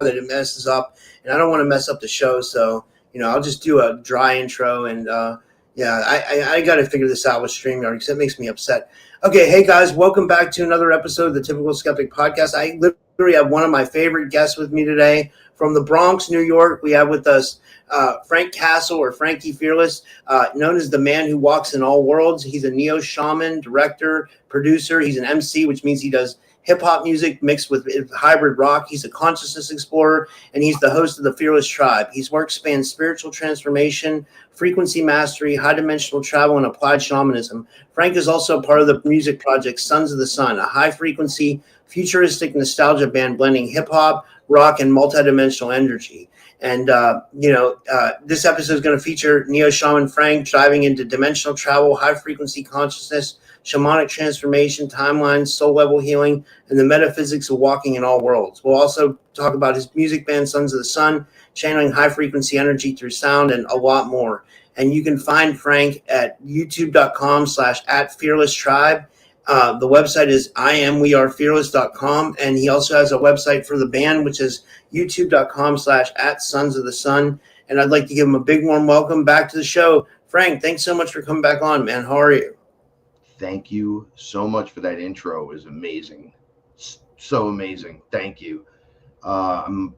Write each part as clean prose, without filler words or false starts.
that it messes up, and I don't want to mess up the show. So, I'll just do a dry intro, and yeah, I got to figure this out with StreamYard because it makes me upset. Okay, hey guys, welcome back to another episode of the Typical Skeptic Podcast. I literally have one of my favorite guests with me today from the Bronx, New York. We have with us Frank Castle, or Frankie Fearless, known as the man who walks in all worlds. He's a neo-shaman, director, producer. He's an MC, which means he does hip-hop music mixed with hybrid rock. He's a consciousness explorer, and he's the host of the Fearless Tribe. His work spans spiritual transformation, frequency mastery, high-dimensional travel, and applied shamanism. Frank is also part of the music project Sons of the Sun, a high-frequency, futuristic nostalgia band blending hip-hop, rock, and multidimensional energy. And, this episode is going to feature neo-shaman Frank diving into dimensional travel, high-frequency consciousness, shamanic transformation, timelines, soul level healing, and the metaphysics of walking in all worlds. We'll also talk about his music band, Sons of the Sun, channeling high-frequency energy through sound, and a lot more. And you can find Frank at youtube.com/@fearlesstribe. The website is iamwearefearless.com, and he also has a website for the band, which is youtube.com/@sonsofthesun. And I'd like to give him a big warm welcome back to the show. Frank, thanks so much for coming back on, man. How are you? Thank you so much for that intro. It was amazing. So amazing. Thank you. I'm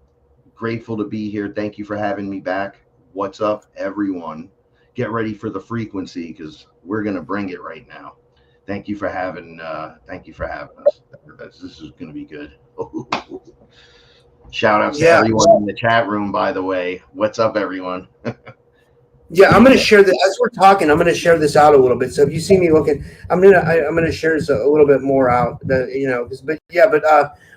grateful to be here. Thank you for having me back. What's up, everyone? Get ready for the frequency because we're going to bring it right now. Thank you for having us. This is going to be good. Shout outs to everyone in the chat room, by the way. What's up, everyone? Yeah, I'm going to share this as we're talking. I'm going to share this out a little bit. So if you see me looking, I'm going to share this a little bit more out. But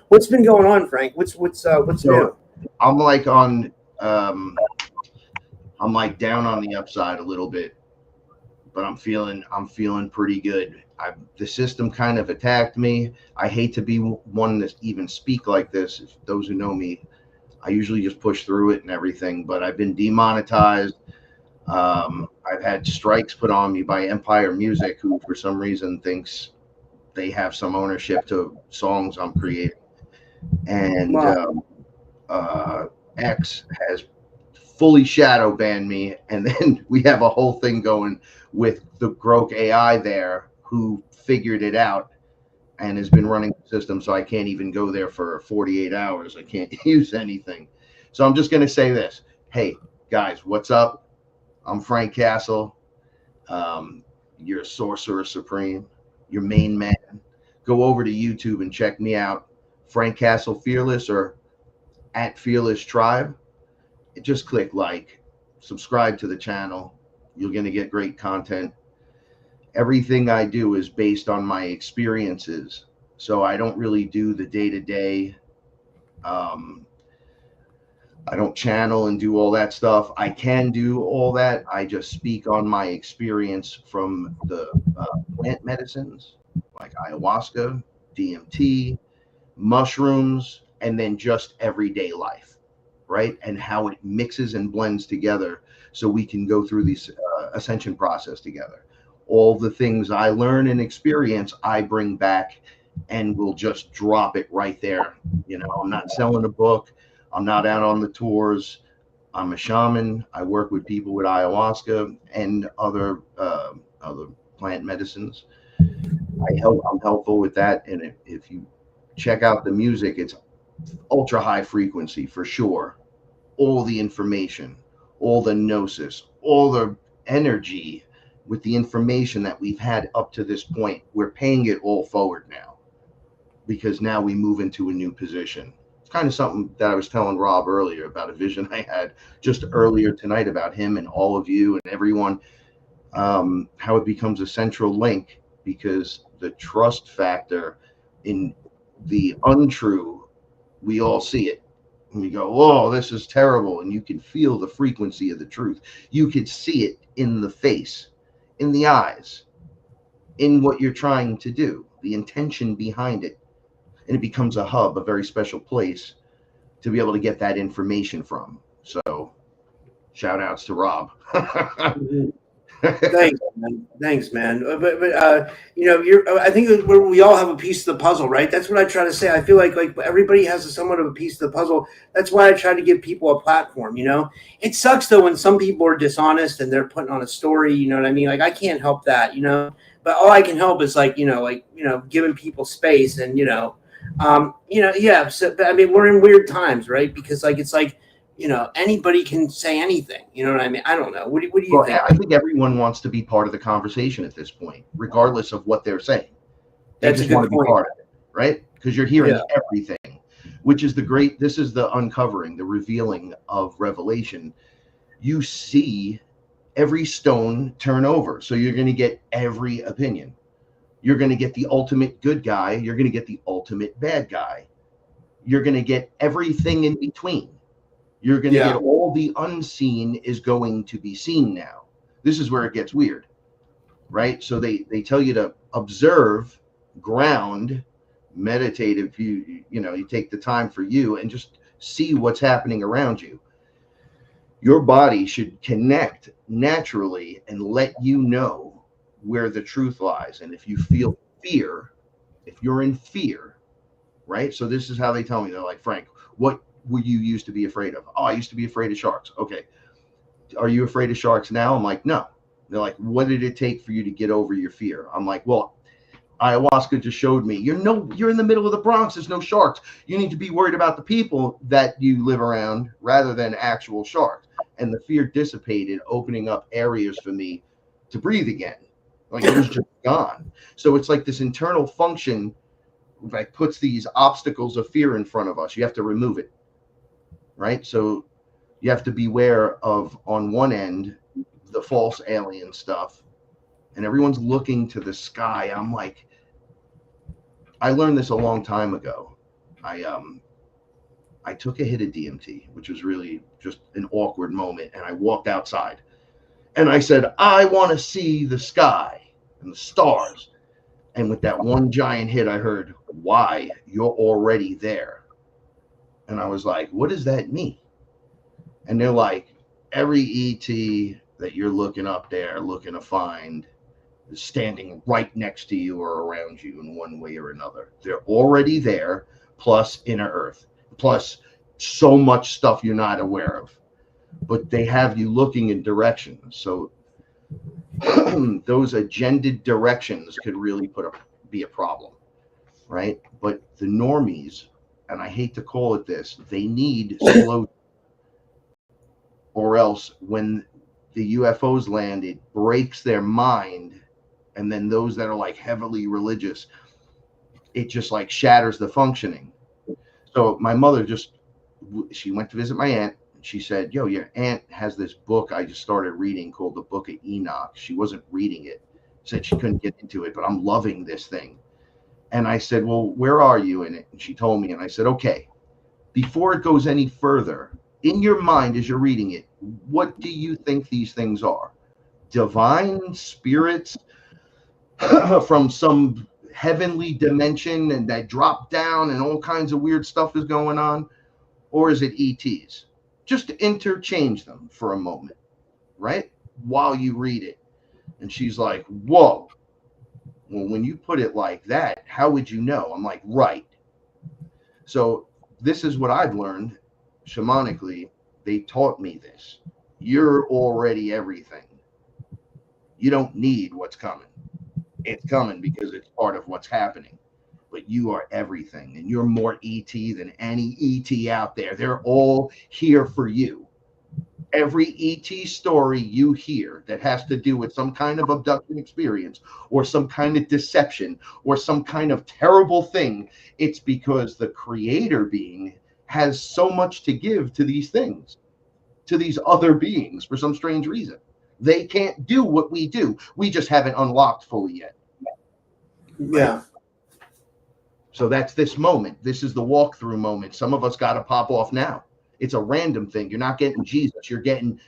what's been going on, Frank? What's new? I'm like down on the upside a little bit, but I'm feeling pretty good. The system kind of attacked me. I hate to be one to even speak like this. If those who know me, I usually just push through it and everything. But I've been demonetized. I've had strikes put on me by Empire Music, who for some reason thinks they have some ownership to songs I'm creating. And X has fully shadow banned me. And then we have a whole thing going with the Grok AI there, who figured it out and has been running the system. So I can't even go there for 48 hours. I can't use anything. So I'm just going to say this. Hey, guys, what's up? I'm Frank Castle. You're a sorcerer supreme. Your main man. Go over to YouTube and check me out. Frank Castle Fearless or @Fearless Tribe. Just click like, subscribe to the channel. You're going to get great content. Everything I do is based on my experiences. So I don't really do the day-to-day. I don't channel and do all that stuff. I can do all that. I just speak on my experience from the plant medicines like ayahuasca, DMT, mushrooms, and then just everyday life, right? And how it mixes and blends together so we can go through this ascension process together. All the things I learn and experience, I bring back and we'll just drop it right there. I'm not selling a book. I'm not out on the tours. I'm a shaman. I work with people with ayahuasca and other plant medicines. I'm helpful with that. And if you check out the music, it's ultra high frequency for sure. All the information, all the gnosis, all the energy with the information that we've had up to this point, we're paying it all forward now because now we move into a new position. It's kind of something that I was telling Rob earlier about a vision I had just earlier tonight about him and all of you and everyone, how it becomes a central link because the trust factor in the untrue, we all see it. And we go, oh, this is terrible. And you can feel the frequency of the truth. You could see it in the face, in the eyes, in what you're trying to do, the intention behind it. And it becomes a hub, a very special place to be able to get that information from. So shout outs to Rob. Thanks, man. Thanks, man. You know, I think we all have a piece of the puzzle, right? That's what I try to say. I feel like everybody has somewhat of a piece of the puzzle. That's why I try to give people a platform. You know, it sucks though when some people are dishonest and they're putting on a story. You know what I mean? Like I can't help that. You know, but all I can help is giving people space and yeah. So, I mean, we're in weird times, right? Because it's like anybody can say anything. You know what I mean? I don't know. What do you Well, think? I think everyone wants to be part of the conversation at this point, regardless of what they're saying. They That's a just want good to be point. part of it, right? Because you're Yeah. hearing everything, which is this is the uncovering, the revealing of revelation. You see every stone turn over. So you're going to get every opinion. You're going to get the ultimate good guy. You're going to get the ultimate bad guy. You're going to get everything in between. You're going to get Yeah. all the unseen is going to be seen now. This is where it gets weird, right? So they tell you to observe, ground, meditate. If you take the time for you and just see what's happening around you. Your body should connect naturally and let you know where the truth lies. And if you feel fear, if you're in fear, right? So this is how they tell me. They're like, Frank, what were you used to be afraid of? Oh, I used to be afraid of sharks. Okay. Are you afraid of sharks now? I'm like, no. They're like, what did it take for you to get over your fear? I'm like, well, ayahuasca just showed me you're in the middle of the Bronx. There's no sharks. You need to be worried about the people that you live around rather than actual sharks. And the fear dissipated, opening up areas for me to breathe again. Like it was just gone. So it's like this internal function that puts these obstacles of fear in front of us. You have to remove it, right? So you have to beware of, on one end, the false alien stuff, and everyone's looking to the sky. I'm like, I learned this a long time ago. I took a hit of DMT, which was really just an awkward moment, and I walked outside and I said, I want to see the sky and the stars. And with that one giant hit, I heard, why? You're already there. And I was like, what does that mean? And they're like, every ET that you're looking up there, looking to find, is standing right next to you or around you in one way or another. They're already there, plus inner earth, plus so much stuff you're not aware of. But they have you looking in directions. So those agended directions could really be a problem, right? But the normies, and I hate to call it this, they need slow, or else when the UFOs land, it breaks their mind. And then those that are like heavily religious, it just like shatters the functioning. So my mother she went to visit my aunt. She said, yo, your aunt has this book I just started reading called the Book of Enoch. She wasn't reading it, said she couldn't get into it, but I'm loving this thing. And I said, well, where are you in it? And she told me, and I said, okay, before it goes any further, in your mind as you're reading it, what do you think these things are? Divine spirits from some heavenly dimension and that drop down and all kinds of weird stuff is going on? Or is it ETs? Just interchange them for a moment, right? While you read it. And she's like, whoa. Well, when you put it like that, how would you know? I'm like, right. So this is what I've learned shamanically. They taught me this. You're already everything. You don't need what's coming. It's coming because it's part of what's happening. But you are everything, and you're more ET than any ET out there. They're all here for you. Every ET story you hear that has to do with some kind of abduction experience or some kind of deception or some kind of terrible thing, it's because the creator being has so much to give to these things, to these other beings for some strange reason. They can't do what we do. We just haven't unlocked fully yet. Right? Yeah. So that's this moment. This is the walkthrough moment. Some of us got to pop off now. It's a random thing. You're not getting Jesus. You're getting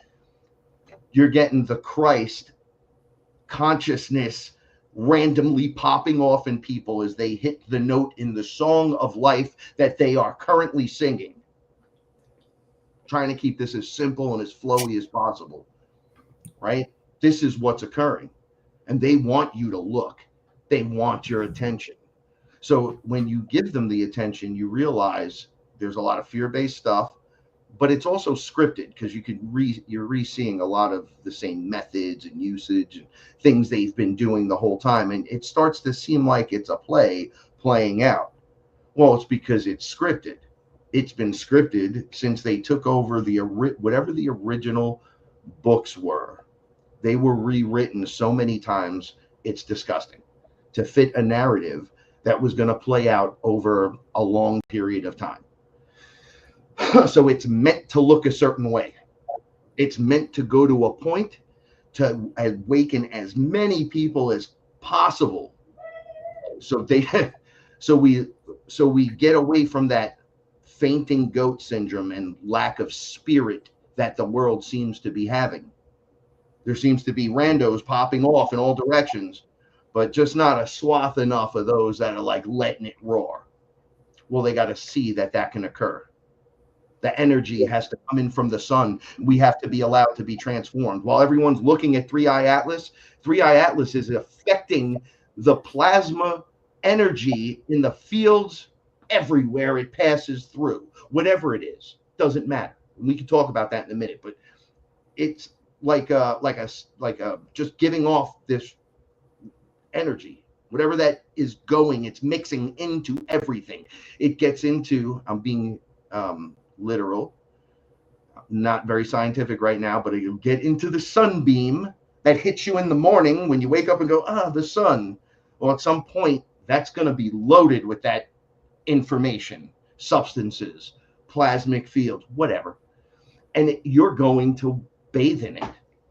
the Christ consciousness randomly popping off in people as they hit the note in the song of life that they are currently singing. Trying to keep this as simple and as flowy as possible. Right? This is what's occurring. And they want you to look. They want your attention. So when you give them the attention, you realize there's a lot of fear-based stuff, but it's also scripted because you're re-seeing a lot of the same methods and usage and things they've been doing the whole time. And it starts to seem like it's a play playing out. Well, it's because it's scripted. It's been scripted since they took over whatever the original books were. They were rewritten so many times, it's disgusting, to fit a narrative that was going to play out over a long period of time. So it's meant to look a certain way. It's meant to go to a point to awaken as many people as possible. So we get away from that fainting goat syndrome and lack of spirit that the world seems to be having. There seems to be randos popping off in all directions, but just not a swath enough of those that are like letting it roar. Well, they got to see that can occur. The energy has to come in from the sun. We have to be allowed to be transformed. While everyone's looking at 3i Atlas, 3i Atlas is affecting the plasma energy in the fields everywhere it passes through. Whatever it is, doesn't matter. We can talk about that in a minute, but it's like just giving off this energy. Whatever that is going, it's mixing into everything. It gets into, I'm being literal, not very scientific right now, but it'll get into the sunbeam that hits you in the morning when you wake up and go, the sun. Well, at some point, that's going to be loaded with that information, substances, plasmic fields, whatever. And you're going to bathe in it.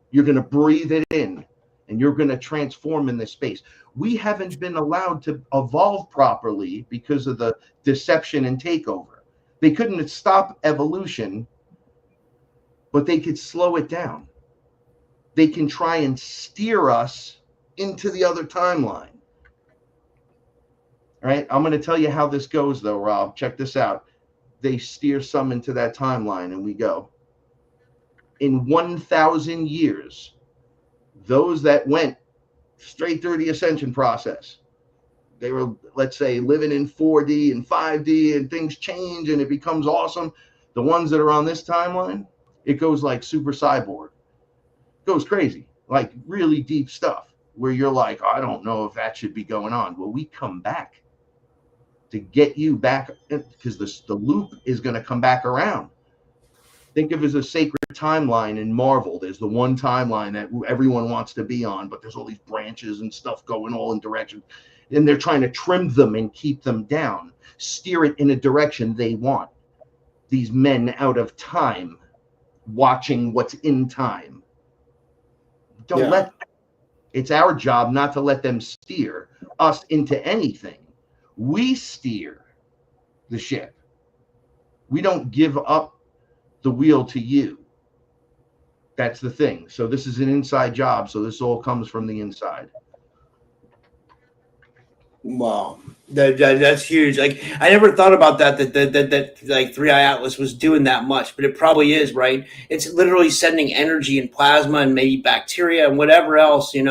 You're going to breathe it in, and you're going to transform in this space. We haven't been allowed to evolve properly because of the deception and takeover. They couldn't stop evolution, but they could slow it down. They can try and steer us into the other timeline. All right, I'm going to tell you how this goes, though, Rob. Check this out. They steer some into that timeline, and we go. In 1,000 years, those that went straight through the ascension process, they were, let's say, living in 4D and 5D, and things change and it becomes awesome. The ones that are on this timeline, it goes like super cyborg. It goes crazy, like really deep stuff where you're like, I don't know if that should be going on. Well, we come back to get you back because the loop is going to come back around. Think of it as a sacred timeline in Marvel. There's the one timeline that everyone wants to be on, but there's all these branches and stuff going all in directions. And they're trying to trim them and keep them down, steer it in a direction they want. These men out of time, watching what's in time. Don't let them. It's our job not to let them steer us into anything. We steer the ship. We don't give up the wheel to you. That's the thing. So this is an inside job. So this all comes from the inside. Wow, that's huge. Like I never thought about that like 3i Atlas was doing that much, but it probably is, right? It's literally sending energy and plasma and maybe bacteria and whatever else, and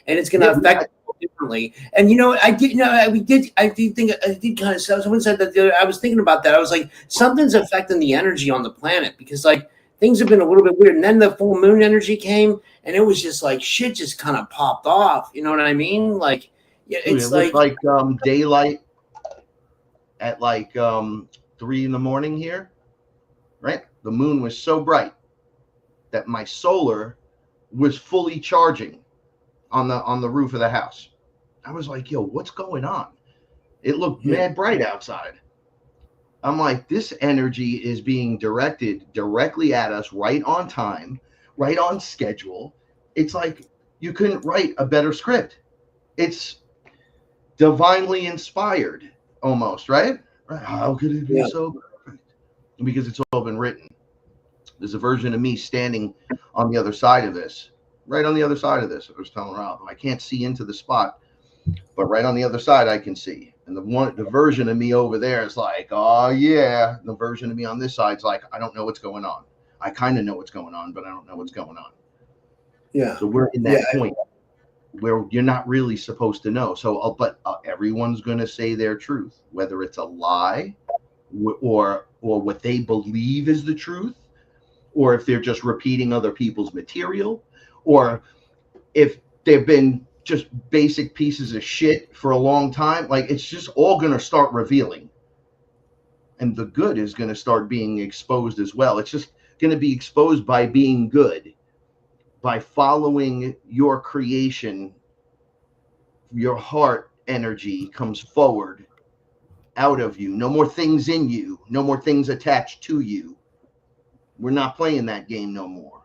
it's going to affect people differently. And I did kind of. Someone said that I was thinking about that. I was like, something's affecting the energy on the planet because like things have been a little bit weird. And then the full moon energy came, and it was just like shit just kind of popped off. You know what I mean? Like. Yeah, it's like daylight at like 3 in the morning here, right? The moon was so bright that my solar was fully charging on the roof of the house. I was like, yo, what's going on? It looked mad bright outside. I'm like, this energy is being directed directly at us, right on time, right on schedule. It's like you couldn't write a better script. It's divinely inspired almost, right? How could it be so perfect? Because it's all been written. There's a version of me standing on the other side of this, right on the other side of this. I was telling Rob, I can't see into the spot, but right on the other side I can see. And the version of me over there is like, oh yeah. The version of me on this side is like, I don't know what's going on. I kind of know what's going on, but I don't know what's going on. Yeah. So we're in Yeah. that point where you're not really supposed to know. So, but everyone's going to say their truth, whether it's a lie or what they believe is the truth, or if they're just repeating other people's material, or if they've been just basic pieces of shit for a long time. Like, it's just all going to start revealing, and the good is going to start being exposed as well. It's just going to be exposed by being good, by following your creation. Your heart energy comes forward out of you. No more things in you, no more things attached to you. We're not playing that game no more.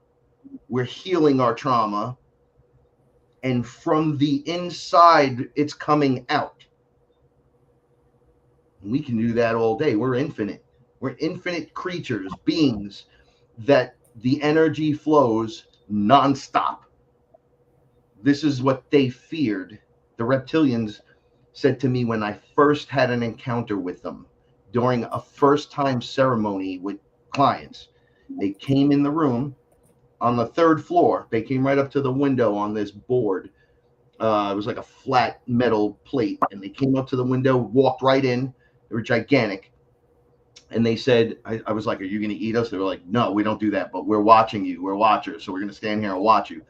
We're healing our trauma, and from the inside, it's coming out. And we can do that all day. We're infinite. We're infinite creatures, beings that the energy flows nonstop. This is what they feared. The reptilians said to me when I first had an encounter with them during a first time ceremony with clients. They came in the room on the third floor. They came right up to the window on this board. It was like a flat metal plate, and they came up to the window, walked right in. They were gigantic. And they said, I was like, "Are you going to eat us?" They were like, "No, we don't do that, but we're watching you. We're watchers. So we're going to stand here and watch you."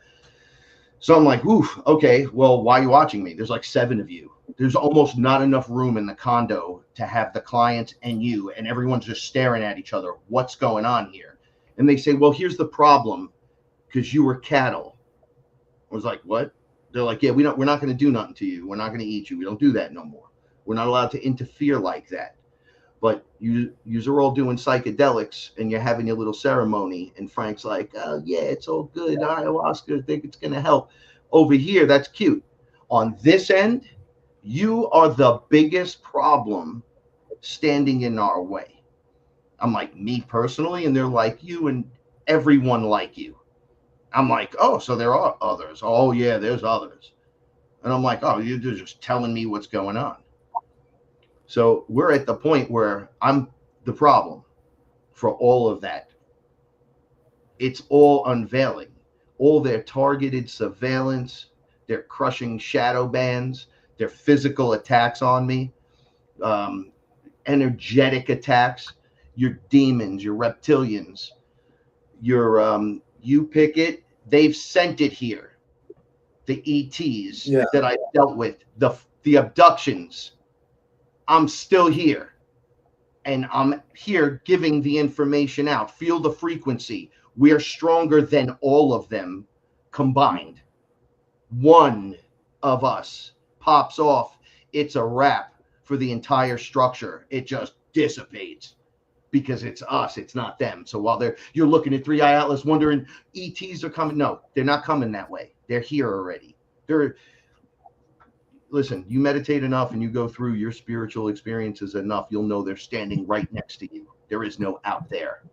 So I'm like, "Oof, okay, well, why are you watching me? There's like 7 of you. There's almost not enough room in the condo to have the clients and you, and everyone's just staring at each other. What's going on here?" And they say, "Well, here's the problem, because you were cattle." I was like, "What?" They're like, "Yeah, we're not going to do nothing to you. We're not going to eat you. We don't do that no more. We're not allowed to interfere like that. But you are all doing psychedelics and you're having your little ceremony." And Frank's like, "Oh yeah, it's all good. Ayahuasca, I think it's going to help. Over here, that's cute. On this end, you are the biggest problem standing in our way." I'm like, "Me personally?" And they're like, "You and everyone like you." I'm like, "Oh, so there are others." "Oh yeah, there's others." And I'm like, "Oh, you're just telling me what's going on." So we're at the point where I'm the problem for all of that. It's all unveiling. All their targeted surveillance, their crushing shadow bands, their physical attacks on me, um, energetic attacks, your demons, your reptilians, your you pick it, they've sent it here. The ETs Yeah. that I dealt with, the abductions, I'm still here. And I'm here giving the information out. Feel the frequency. We're stronger than all of them combined. One of us pops off, it's a wrap for the entire structure. It just dissipates because it's us, it's not them. So while you're looking at Three Eye Atlas wondering ETs are coming, no, they're not coming that way. They're here already. Listen, you meditate enough and you go through your spiritual experiences enough, you'll know they're standing right next to you. There is no out there.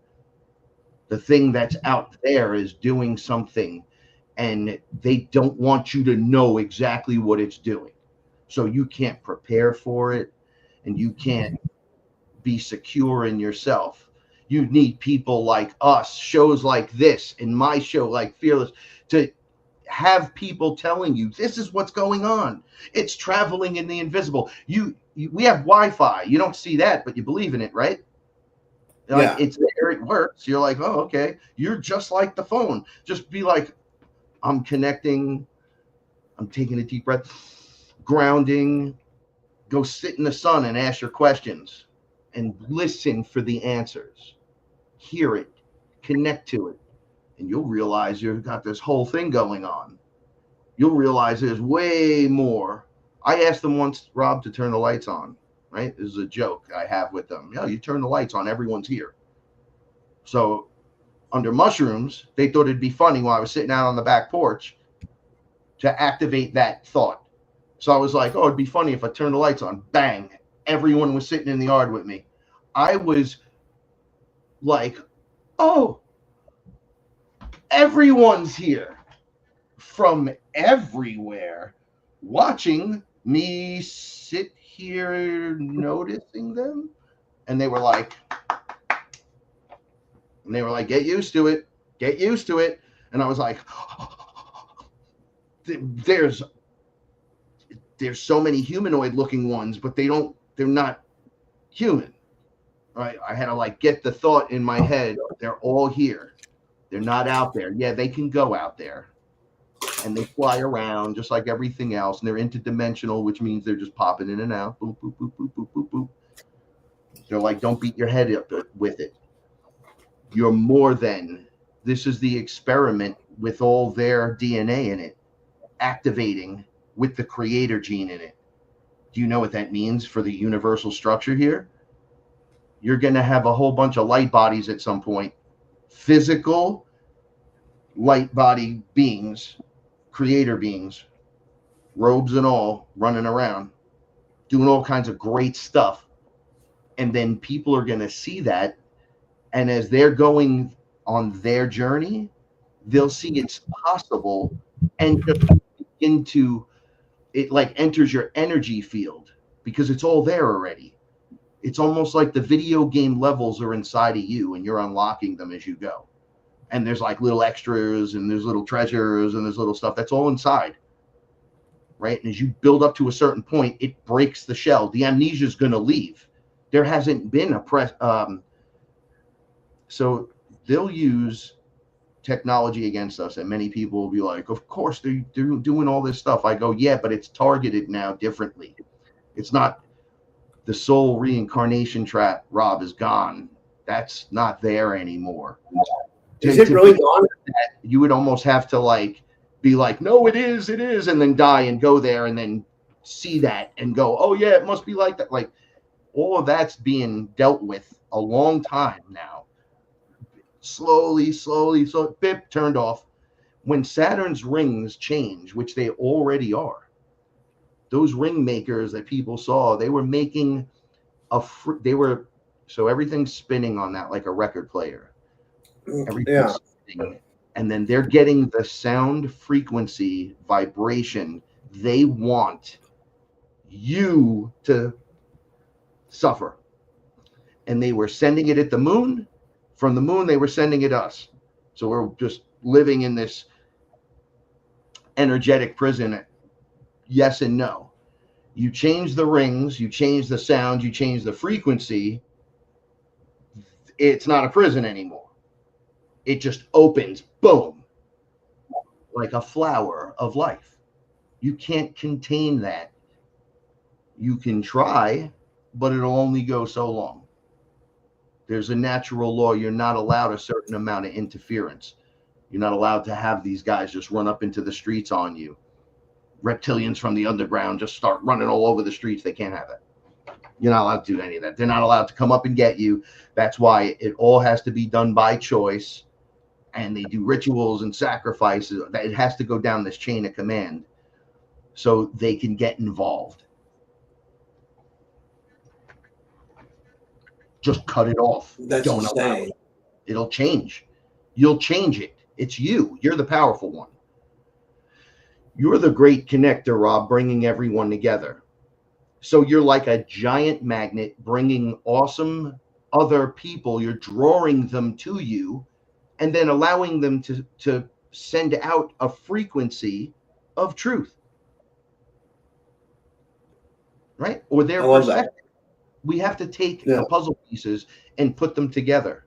The thing that's out there is doing something, and they don't want you to know exactly what it's doing. So you can't prepare for it, and you can't be secure in yourself. You need people like us, shows like this, and my show like Fearless, to have people telling you this is what's going on. It's traveling in the invisible. We have Wi-Fi. You don't see that, but you believe in it, right? Like, Yeah. it's there, it works. You're like, "Oh, okay." You're just like the phone. Just be like, "I'm connecting. I'm taking a deep breath, grounding. Go sit in the sun and ask your questions and listen for the answers. Hear it, connect to it, and you'll realize you've got this whole thing going on. You'll realize there's way more." I asked them once, Rob, to turn the lights on, right? This is a joke I have with them. "Yeah, you turn the lights on, everyone's here." So under mushrooms, they thought it'd be funny while I was sitting out on the back porch to activate that thought. So I was like, "Oh, it'd be funny if I turned the lights on." Bang. Everyone was sitting in the yard with me. I was like, "Oh, everyone's here from everywhere watching me sit here noticing them." And they were like, "Get used to it. Get used to it." And I was like, there's so many humanoid looking ones, but they're not human. Right? I had to like get the thought in my head. They're all here. They're not out there. Yeah, they can go out there and they fly around just like everything else. And they're interdimensional, which means they're just popping in and out. Boop, boop, boop, boop, boop, boop, boop. They're like, don't beat your head up with it. You're more than. This is the experiment with all their DNA in it, activating with the creator gene in it. Do you know what that means for the universal structure here? You're going to have a whole bunch of light bodies at some point, physical light body beings, creator beings, robes and all, running around, doing all kinds of great stuff. And then people are going to see that. And as they're going on their journey, they'll see it's possible and just begin to, it like enters your energy field because it's all there already. It's almost like the video game levels are inside of you and you're unlocking them as you go. And there's like little extras and there's little treasures and there's little stuff that's all inside. Right? And as you build up to a certain point, it breaks the shell. The amnesia is going to leave. There hasn't been a press. So they'll use technology against us. And many people will be like, of course, they're doing all this stuff. I go, yeah, but it's targeted now differently. It's not. The soul reincarnation trap, Rob, is gone. That's not there anymore. Is it really gone? You would almost have to like be like, no, it is, and then die and go there and then see that and go, oh yeah, it must be like that. Like all of that's being dealt with a long time now. Slowly, so bip, turned off. When Saturn's rings change, which they already are, those ring makers that people saw, they were making so everything's spinning on that like a record player. Everything's spinning, and then they're getting the sound frequency vibration they want you to suffer. And they were sending it at the moon. From the moon, they were sending it us. So we're just living in this energetic prison. Yes and no. You change the rings, you change the sound, you change the frequency. It's not a prison anymore. It just opens, boom, like a flower of life. You can't contain that. You can try, but it'll only go so long. There's a natural law. You're not allowed a certain amount of interference. You're not allowed to have these guys just run up into the streets on you. Reptilians from the underground just start running all over the streets. They can't have it. You're not allowed to do any of that. They're not allowed to come up and get you. That's why it all has to be done by choice. And they do rituals and sacrifices. It has to go down this chain of command so they can get involved. Just cut it off. That's Don't allow it. It'll change. You'll change it. It's you. You're the powerful one. You're the great connector, Rob, bringing everyone together. So you're like a giant magnet bringing awesome other people. You're drawing them to you and then allowing them to send out a frequency of truth. Right? Or their perspective. We have to take the puzzle pieces and put them together.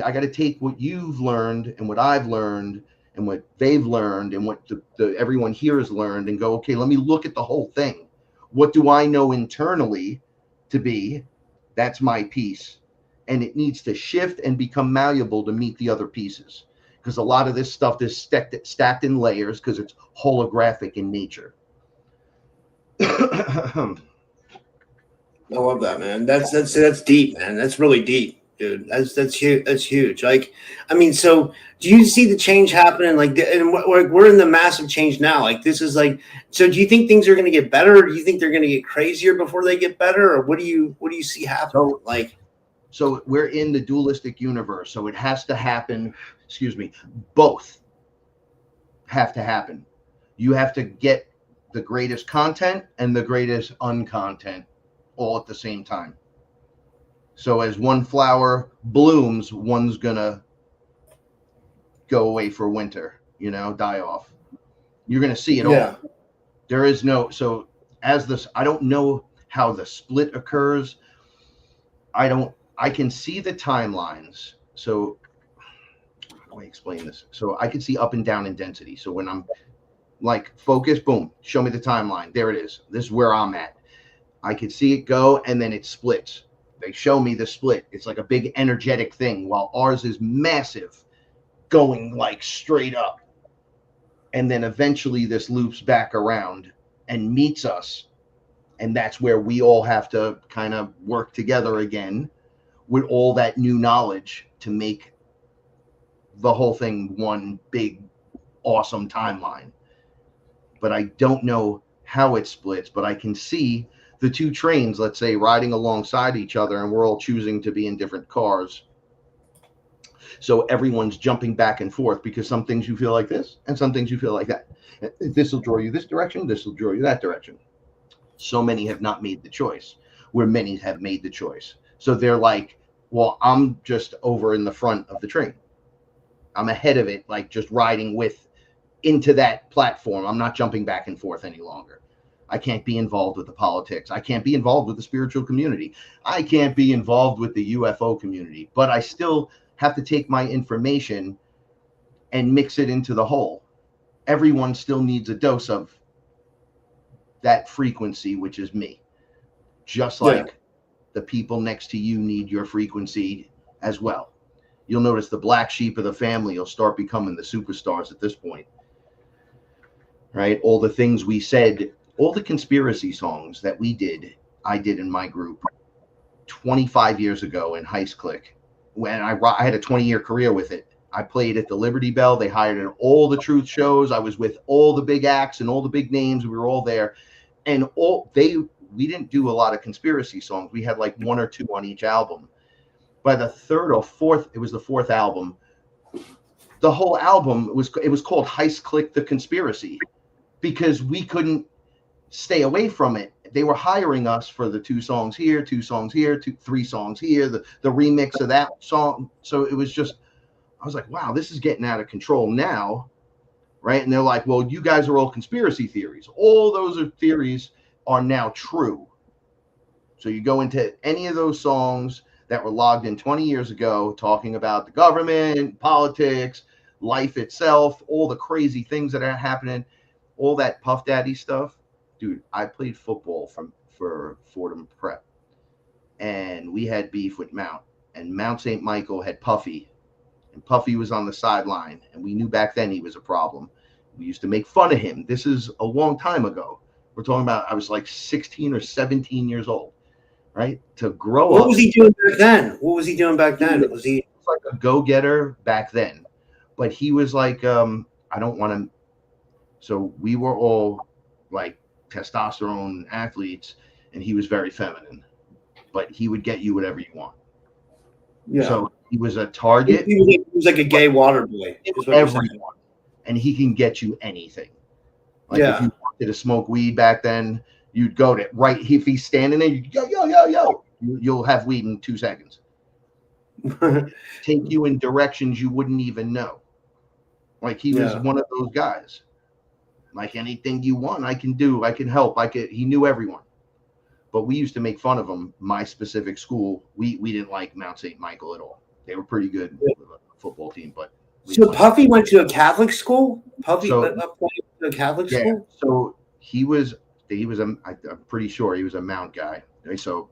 I got to take what you've learned and what I've learned and what they've learned and what everyone here has learned and go, okay, let me look at the whole thing. What do I know internally to be? That's my piece. And it needs to shift and become malleable to meet the other pieces. Because a lot of this stuff is stacked in layers because it's holographic in nature. I love that, man. That's deep, man. That's really deep, dude. That's huge. That's huge. Like, I mean, so do you see the change happening? Like, and we're in the massive change now. Like, this is like. So, do you think things are going to get better, or do you think they're going to get crazier before they get better, or what do you see happening? So we're in the dualistic universe. So it has to happen. Excuse me. Both have to happen. You have to get the greatest content and the greatest uncontent all at the same time. So as one flower blooms, one's gonna go away for winter. die off. You're going to see it Yeah. all. There is no, so as this, I don't know how the split occurs. I can see the timelines. So how do I explain this? So I can see up and down in density. So when I'm like focus, boom, show me the timeline. There it is. This is where I'm at. I could see it go, and then it splits. They show me the split. It's like a big energetic thing, while ours is massive, going like straight up. And then eventually this loops back around and meets us. And that's where we all have to kind of work together again with all that new knowledge to make the whole thing one big, awesome timeline. But I don't know how it splits, but I can see the two trains, let's say, riding alongside each other, and we're all choosing to be in different cars. So everyone's jumping back and forth because some things you feel like this and some things you feel like that. This will draw you this direction, this will draw you that direction. So many have not made the choice, where many have made the choice. So they're like, well, I'm just over in the front of the train. I'm ahead of it, like just riding with into that platform. I'm not jumping back and forth any longer. I can't be involved with the politics. I can't be involved with the spiritual community. I can't be involved with the UFO community, but I still have to take my information and mix it into the whole. Everyone still needs a dose of that frequency, which is me. Just like the people next to you need your frequency as well. You'll notice the black sheep of the family will start becoming the superstars at this point. Right? All the things we said, all the conspiracy songs that we did, I did in my group 25 years ago in Heist Click. When I had a 20-year career with it. I played at the Liberty Bell. They hired at all the truth shows. I was with all the big acts and all the big names. We were all there. And we didn't do a lot of conspiracy songs. We had like one or two on each album. By the third or fourth, it was the fourth album. The whole album it was called Heist Click the Conspiracy, because we couldn't stay away from it. They were hiring us for the 2 songs here, 3 songs here, the remix of that song. So it was just, I was like, wow, this is getting out of control now. Right. And they're like, well, you guys are all conspiracy theories. All those theories are now true. So you go into any of those songs that were logged in 20 years ago, talking about the government, politics, life itself, all the crazy things that are happening, all that Puff Daddy stuff. Dude, I played football for Fordham Prep, and we had beef with Mount, and Mount St. Michael had Puffy, and Puffy was on the sideline, and we knew back then he was a problem. We used to make fun of him. This is a long time ago. We're talking about, I was like 16 or 17 years old, right? To grow up. What was he doing back then? Was he like a go-getter back then? But he was like, I don't want to. So we were all like testosterone athletes, and he was very feminine, but he would get you whatever you want. Yeah. So he was a target. He was like a gay water boy. Everyone. And he can get you anything. Like if you wanted to smoke weed back then, you'd go to right. If he's standing there, you yo. You'll have weed in 2 seconds. Take you in directions you wouldn't even know. Like he was one of those guys. Like anything you want, I can do. I can help. He knew everyone. But we used to make fun of him. My specific school, we didn't like Mount St. Michael at all. They were pretty good football team, but so Puffy went to a Catholic school. Puffy went to a Catholic school. So I'm pretty sure he was a Mount guy. So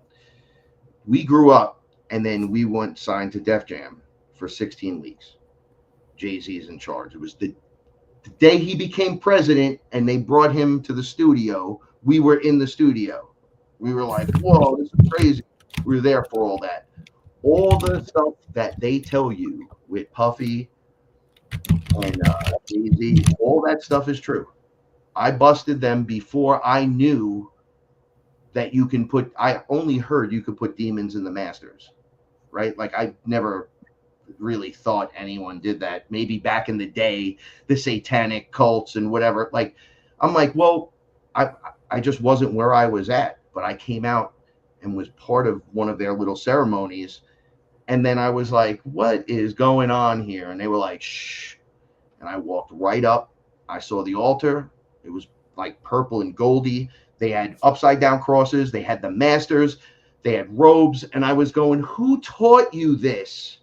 we grew up, and then we went signed to Def Jam for 16 weeks. Jay-Z's in charge. It was the day he became president, and they brought him to the studio. We were in the studio. We were like, whoa, this is crazy. We were there for all that. All the stuff that they tell you with Puffy and Jay-Z, all that stuff is true. I busted them before I knew that you can put, I only heard you could put demons in the masters, right? Like I never really thought anyone did that. Maybe back in the day, the satanic cults and whatever. Like, I'm like, well, I just wasn't where I was at, but I came out and was part of one of their little ceremonies. And then I was like, what is going on here? And they were like, shh. And I walked right up. I saw the altar. It was like purple and goldy. They had upside down crosses. They had the masters. They had robes. And I was going, who taught you this?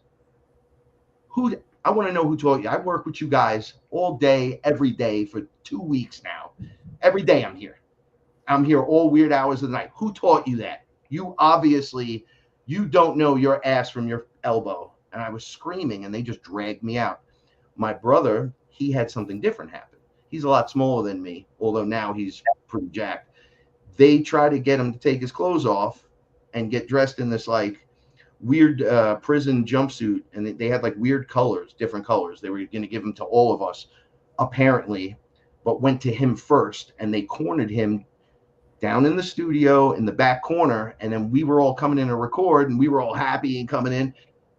I want to know who taught you. I work with you guys all day, every day for 2 weeks now. Every day I'm here. I'm here all weird hours of the night. Who taught you that? You don't know your ass from your elbow. And I was screaming and they just dragged me out. My brother, he had something different happen. He's a lot smaller than me, although now he's pretty jacked. They try to get him to take his clothes off and get dressed in this like weird prison jumpsuit. And they had like weird colors, different colors. They were going to give them to all of us, apparently, but went to him first. And they cornered him down in the studio in the back corner. And then we were all coming in to record and we were all happy and coming in.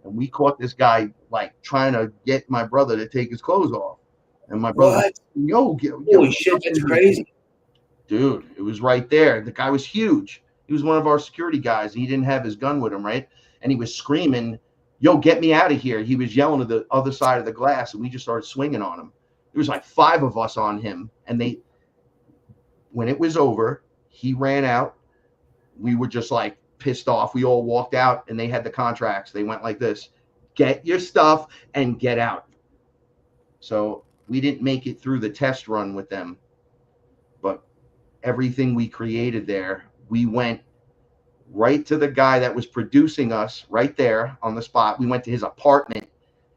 And we caught this guy like trying to get my brother to take his clothes off. And my brother, yo, holy shit, that's crazy. Dude, it was right there. The guy was huge. He was one of our security guys. And he didn't have his gun with him, right? And he was screaming, yo, get me out of here. He was yelling to the other side of the glass, and we just started swinging on him. There was like 5 of us on him. And when it was over, he ran out. We were just like pissed off. We all walked out, and they had the contracts. They went like this: get your stuff and get out. So we didn't make it through the test run with them, but everything we created there, we went right to the guy that was producing us right there on the spot. We went to his apartment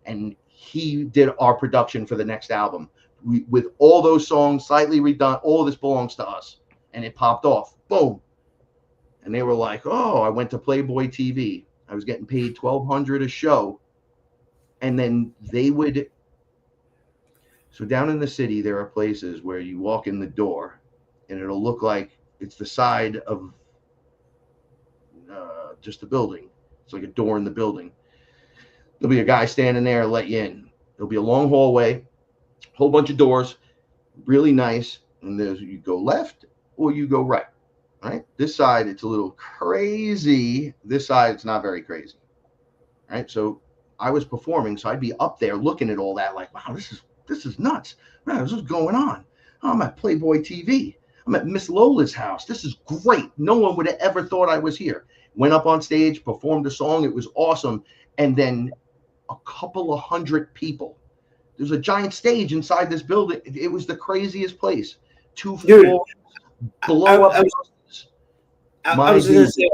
and he did our production for the next album. With all those songs slightly redone, all of this belongs to us. And it popped off. Boom. And they were like, oh, I went to Playboy TV. I was getting paid $1,200 a show. And then they would. So down in the city, there are places where you walk in the door and it'll look like it's the side of just a building. It's like a door in the building. There'll be a guy standing there to let you in. There'll be a long hallway, whole bunch of doors, really nice. And you go left or you go right. Right? This side, it's a little crazy. This side, it's not very crazy. Right? So I was performing, so I'd be up there looking at all that like, wow, this is nuts. Wow, this is going on. Oh, I'm at Playboy TV. I'm at Miss Lola's house. This is great. No one would have ever thought I was here. Went up on stage, performed a song. It was awesome. And then a couple of hundred people. There's a giant stage inside this building. It was the craziest place. 2 floors, blow up. I was going to say,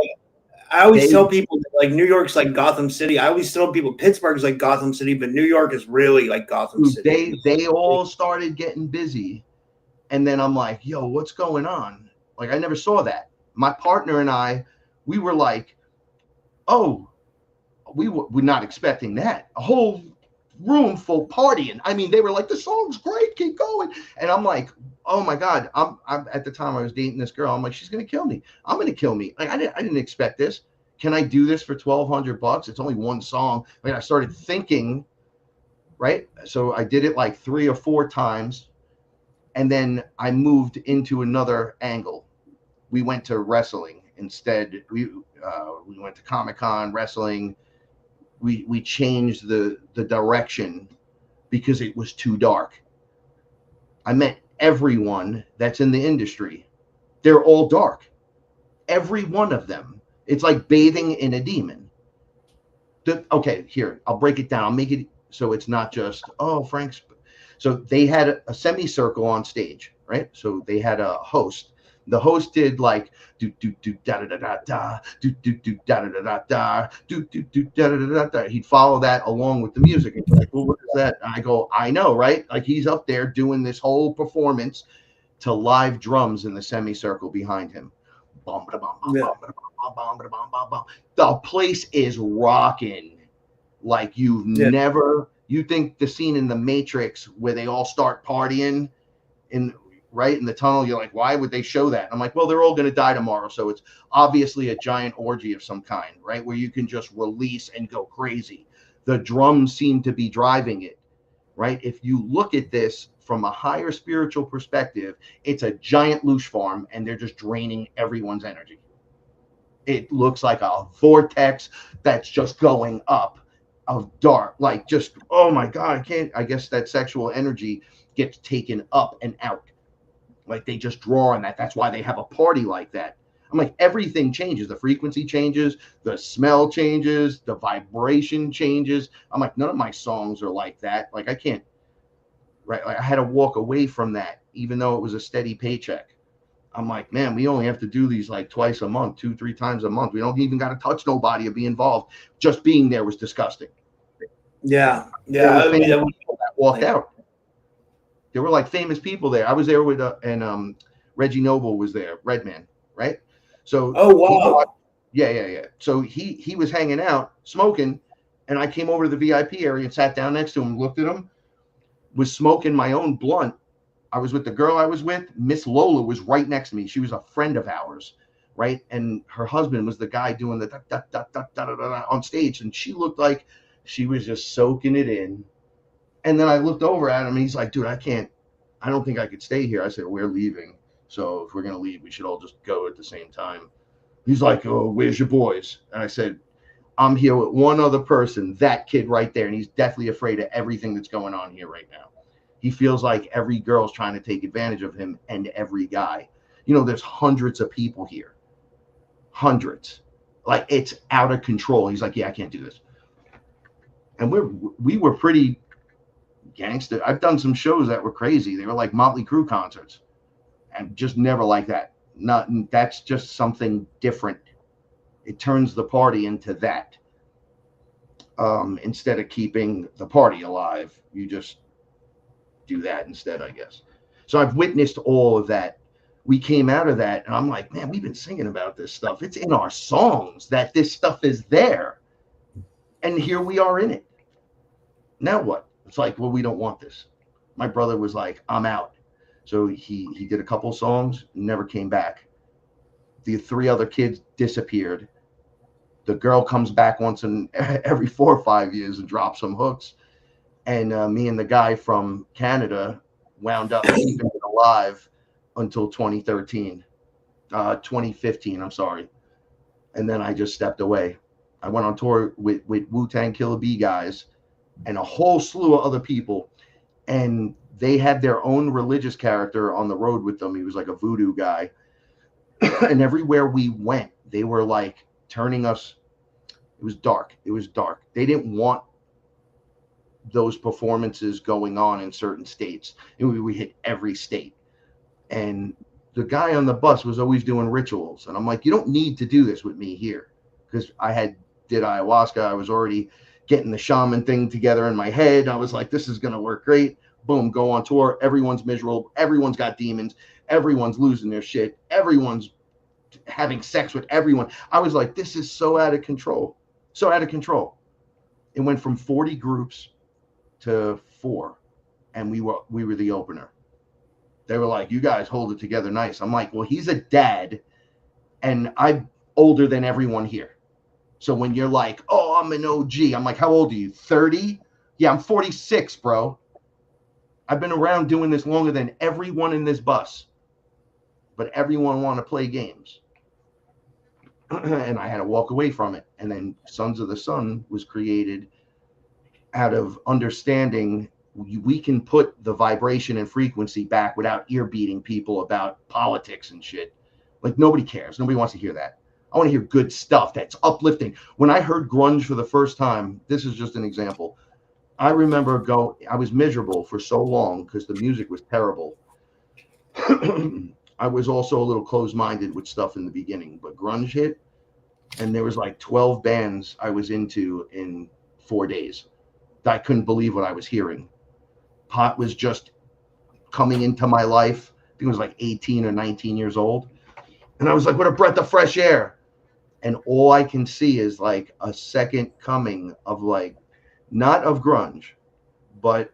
I always tell people that, like, New York's like Gotham City. I always tell people Pittsburgh's like Gotham City, but New York is really like Gotham City. They all started getting busy. And then I'm like, yo, what's going on? Like, I never saw that. My partner and I, we were like, oh, we're not expecting that. A whole room full partying. I mean, they were like, the song's great, keep going. And I'm like, oh my God. I'm at the time I was dating this girl. I'm like, she's gonna kill me. I'm gonna kill me. Like, I didn't expect this. Can I do this for $1,200? It's only one song. I mean, I started thinking, right? So I did it like 3 or 4 times. And then I moved into another angle. We went to wrestling instead. We went to Comic-Con wrestling. We changed the direction because it was too dark. I met everyone that's in the industry. They're all dark. Every one of them. It's like bathing in a demon. Okay, here, I'll break it down. I'll make it so it's not just, oh, Frank's. So they had a semicircle on stage, right? So they had a host. The host did like do do do da da da da da do do do da da da da da do do do da da da da da. He'd follow that along with the music. And like, well, what is that? And I go, I know, right? Like, he's up there doing this whole performance to live drums in the semicircle behind him. The place is rocking like you've never. You think the scene in The Matrix where they all start partying in the tunnel, you're like, why would they show that? I'm like, well, they're all going to die tomorrow. So it's obviously a giant orgy of some kind, right? Where you can just release and go crazy. The drums seem to be driving it, right? If you look at this from a higher spiritual perspective, it's a giant loosh farm and they're just draining everyone's energy. It looks like a vortex that's just going up. of dark, like just, oh my God, I can't. I guess that sexual energy gets taken up and out. Like they just draw on that. That's why they have a party like that. I'm like, everything changes. The frequency changes, the smell changes, the vibration changes. I'm like, none of my songs are like that. Like I can't, right? Like I had to walk away from that, even though it was a steady paycheck. I'm like, man, we only have to do these like twice a month, 2-3 times a month. We don't even got to touch nobody or be involved. Just being there was disgusting. Yeah. There were I mean, famous people that walked out. There were like famous people there. I was there with and Reggie Noble was there, Redman, right? So oh wow. yeah. So he was hanging out, smoking, and I came over to the VIP area and sat down next to him, looked at him, was smoking my own blunt. I was with the girl I was with. Miss Lola was right next to me. She was a friend of ours, right? And her husband was the guy doing the on stage, and she looked like she was just soaking it in. And then I looked over at him, and he's like, dude, I don't think I could stay here. I said, we're leaving. So if we're going to leave, we should all just go at the same time. He's like, oh, where's your boys? And I said, I'm here with one other person, that kid right there. And he's deathly afraid of everything that's going on here right now. He feels like every girl's trying to take advantage of him and every guy. You know, there's hundreds of people here. Hundreds. Like, it's out of control. He's like, yeah, I can't do this. And we were pretty gangster. I've done some shows that were crazy. They were like Motley Crue concerts, and just never like that. Not that's just something different. It turns the party into that. Instead of keeping the party alive, you just do that instead, I guess. So I've witnessed all of that. We came out of that, and I'm like, man, we've been singing about this stuff. It's in our songs that this stuff is there, and here we are in it. Now what? It's like, well, we don't want this. My brother was like, I'm out. So he did a couple songs, never came back. The 3 other kids disappeared. The girl comes back once in every 4 or 5 years and drops some hooks. And me and the guy from Canada wound up keeping it alive until 2015, I'm sorry. And then I just stepped away. I went on tour with Wu-Tang Killer Bee guys and a whole slew of other people. And they had their own religious character on the road with them. He was like a voodoo guy. And everywhere we went, they were like turning us. It was dark. It was dark. They didn't want those performances going on in certain states. And we hit every state. And the guy on the bus was always doing rituals. And I'm like, you don't need to do this with me here. Because did ayahuasca. I was already getting the shaman thing together in my head. I was like, this is going to work great. Boom, go on tour. Everyone's miserable. Everyone's got demons. Everyone's losing their shit. Everyone's having sex with everyone. I was like, this is so out of control. So out of control. It went from 40 groups to 4. And we were the opener. They were like, you guys hold it together nice. I'm like, well, he's a dad. And I'm older than everyone here. So when you're like, oh, I'm an OG, I'm like, how old are you? 30? Yeah, I'm 46, bro. I've been around doing this longer than everyone in this bus. But everyone want to play games. And I had to walk away from it. And then Sons of the Sun was created out of understanding we can put the vibration and frequency back without ear beating people about politics and shit. Like, nobody cares. Nobody wants to hear that. I want to hear good stuff that's uplifting. When I heard grunge for the first time, this is just an example. I remember I was miserable for so long because the music was terrible. I was also a little closed-minded with stuff in the beginning, but grunge hit, and there was like 12 bands I was into in 4 days. I couldn't believe what I was hearing. Pot was just coming into my life. I think it was like 18 or 19 years old. And I was like, what a breath of fresh air. And all I can see is like a second coming of like, not of grunge, but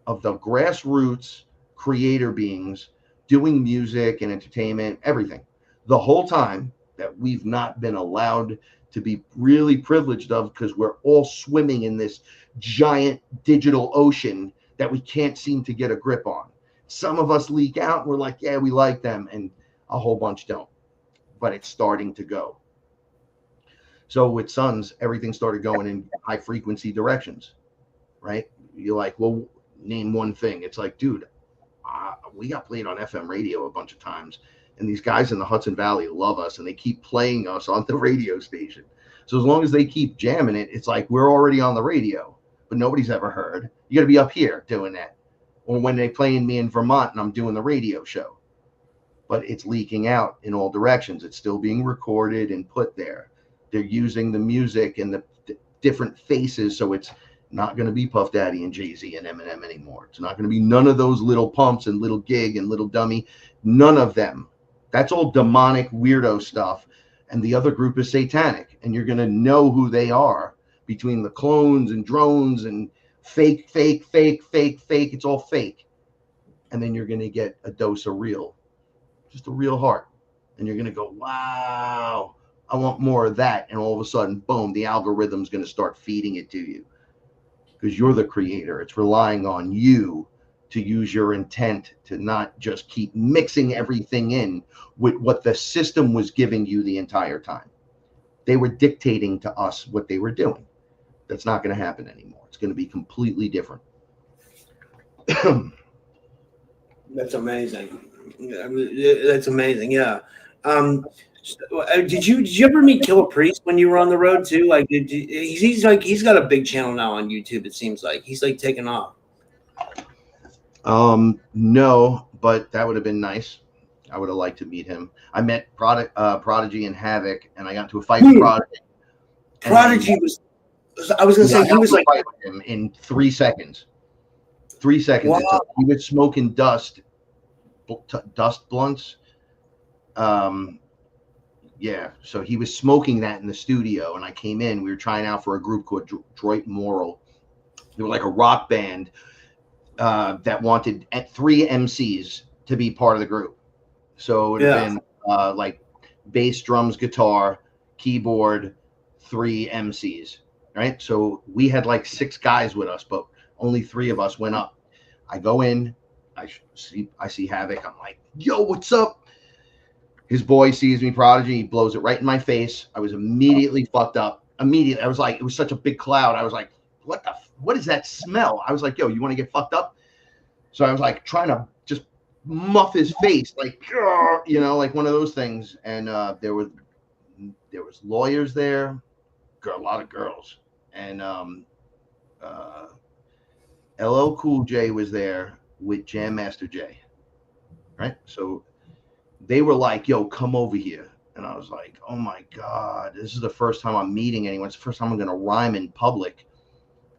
of the grassroots creator beings doing music and entertainment, everything. The whole time that we've not been allowed to be really privileged of because we're all swimming in this giant digital ocean that we can't seem to get a grip on. Some of us leak out and we're like, yeah, we like them. And a whole bunch don't. But it's starting to go. So with Sons, everything started going in high frequency directions, right? You're like, well, name one thing. It's like, dude, we got played on FM radio a bunch of times, and these guys in the Hudson Valley love us, and they keep playing us on the radio station. So as long as they keep jamming it, it's like we're already on the radio, but nobody's ever heard. You got to be up here doing that. Or when they playing me in Vermont and I'm doing the radio show, but it's leaking out in all directions. It's still being recorded and put there. They're using the music and the different faces, so it's not going to be Puff Daddy and Jay-Z and Eminem anymore. It's not going to be none of those Little Pumps and Little Gig and Little Dummy. None of them. That's all demonic weirdo stuff. And the other group is satanic. And you're going to know who they are between the clones and drones and fake. It's all fake. And then you're going to get a dose of real. Just a real heart. And you're going to go, wow, I want more of that. And all of a sudden, boom, the algorithm's going to start feeding it to you. Because you're the creator. It's relying on you to use your intent to not just keep mixing everything in with what the system was giving you the entire time. They were dictating to us what they were doing. That's not going to happen anymore. It's going to be completely different. That's amazing. That's amazing. Yeah. Did you ever meet Killer Priest when you were on the road too? Like, he's got a big channel now on YouTube. It seems like he's like taking off. No, but that would have been nice. I would have liked to meet him. I met Prodigy and Havoc, and I got to a fight with Prodigy. Prodigy was. I was gonna say he was like fight with him in 3 seconds. 3 seconds. Wow. He was smoking dust blunts. Yeah, so he was smoking that in the studio, and I came in. We were trying out for a group called Droit Moral. They were like a rock band that wanted 3 MCs to be part of the group. So it would have been like bass, drums, guitar, keyboard, 3 MCs, right? So we had like 6 guys with us, but only 3 of us went up. I go in, I see Havoc. I'm like, yo, what's up? His boy sees me, Prodigy. He blows it right in my face. I was immediately fucked up. Immediately. I was like, it was such a big cloud. I was like, what is that smell? I was like, yo, you want to get fucked up? So I was like trying to just muff his face, like, you know, like one of those things. And there was lawyers there, a lot of girls. And LL Cool J was there with Jam Master Jay. Right? So they were like, yo, come over here. And I was like, oh my God, this is the first time I'm meeting anyone. It's the first time I'm going to rhyme in public.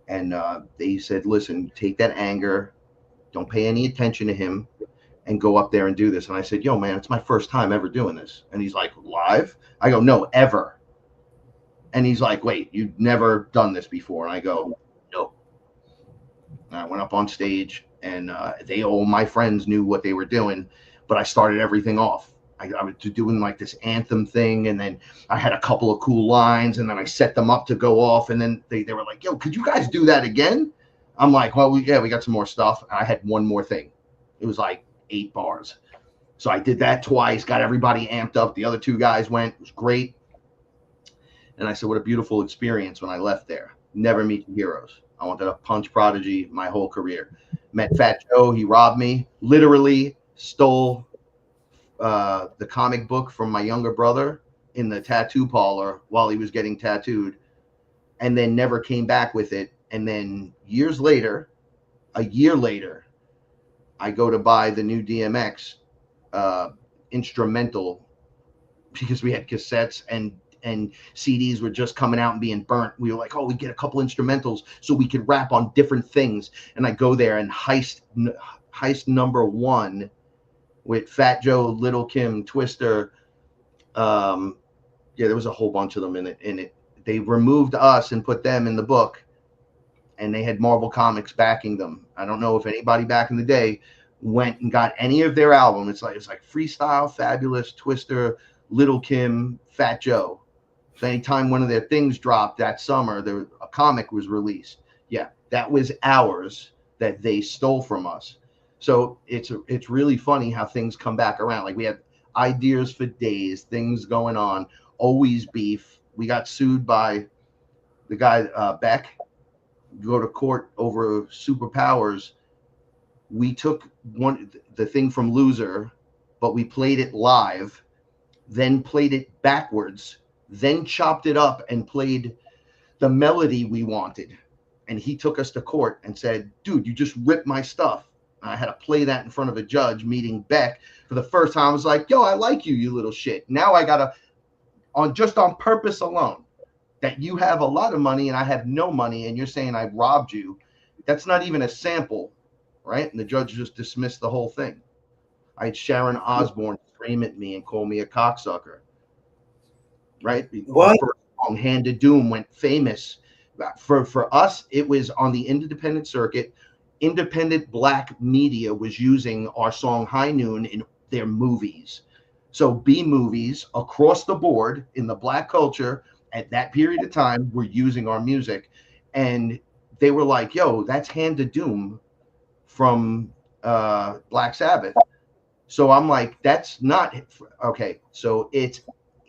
And they said, listen, take that anger. Don't pay any attention to him and go up there and do this. And I said, yo, man, it's my first time ever doing this. And he's like, live? I go, no, ever. And he's like, wait, you've never done this before? And I go, no. And I went up on stage, and all my friends knew what they were doing. But I started everything off. I was doing like this anthem thing, and then I had a couple of cool lines, and then I set them up to go off, and then they were like, yo, could you guys do that again? I'm like, well, we got some more stuff. And I had one more thing. It was like 8 bars. So I did that twice, got everybody amped up. The other 2 guys went. It was great. And I said, what a beautiful experience when I left there. Never meet your heroes. I wanted to punch Prodigy my whole career. Met Fat Joe. He robbed me. Literally stole the comic book from my younger brother in the tattoo parlor while he was getting tattooed, and then never came back with it. And then a year later, I go to buy the new DMX instrumental, because we had cassettes and CDs were just coming out and being burnt. We were like, oh, we get a couple instrumentals so we could rap on different things. And I go there, and heist number 1 with Fat Joe, Little Kim, Twister. There was a whole bunch of them in it. They removed us and put them in the book, and they had Marvel Comics backing them. I don't know if anybody back in the day went and got any of their album. It's like Freestyle, Fabulous, Twister, Little Kim, Fat Joe. So anytime one of their things dropped that summer, a comic was released. Yeah, that was ours that they stole from us. So it's really funny how things come back around. Like, we had ideas for days, things going on, always beef, we got sued by the guy Beck. Go to court over superpowers. We took the thing from Loser, but we played it live, then played it backwards, then chopped it up and played the melody we wanted. And he took us to court and said, dude, you just ripped my stuff. And I had to play that in front of a judge meeting Beck for the first time. I was like, yo, I like you, you little shit. Now I got to, on purpose alone, that you have a lot of money and I have no money and you're saying I robbed you. That's not even a sample, right? And the judge just dismissed the whole thing. I had Sharon Osbourne scream at me and call me a cocksucker, right? What? Our first song, Hand of Doom, went famous. For us, it was on the independent circuit. Independent black media was using our song High Noon in their movies. So B movies across the board in the black culture at that period of time were using our music. And they were like, yo, that's Hand of Doom from Black Sabbath. So I'm like, that's not okay. So it's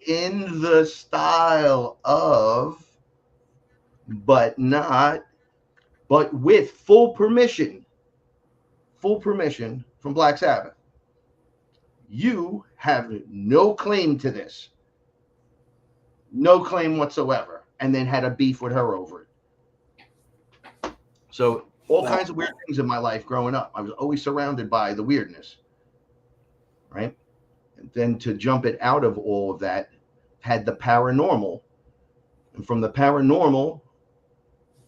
in the style of, but with full permission from Black Sabbath. You have no claim to this, no claim whatsoever, and then had a beef with her over it. So all kinds of weird things in my life growing up. I was always surrounded by the weirdness, right? And then to jump it out of all of that, had the paranormal, and from the paranormal,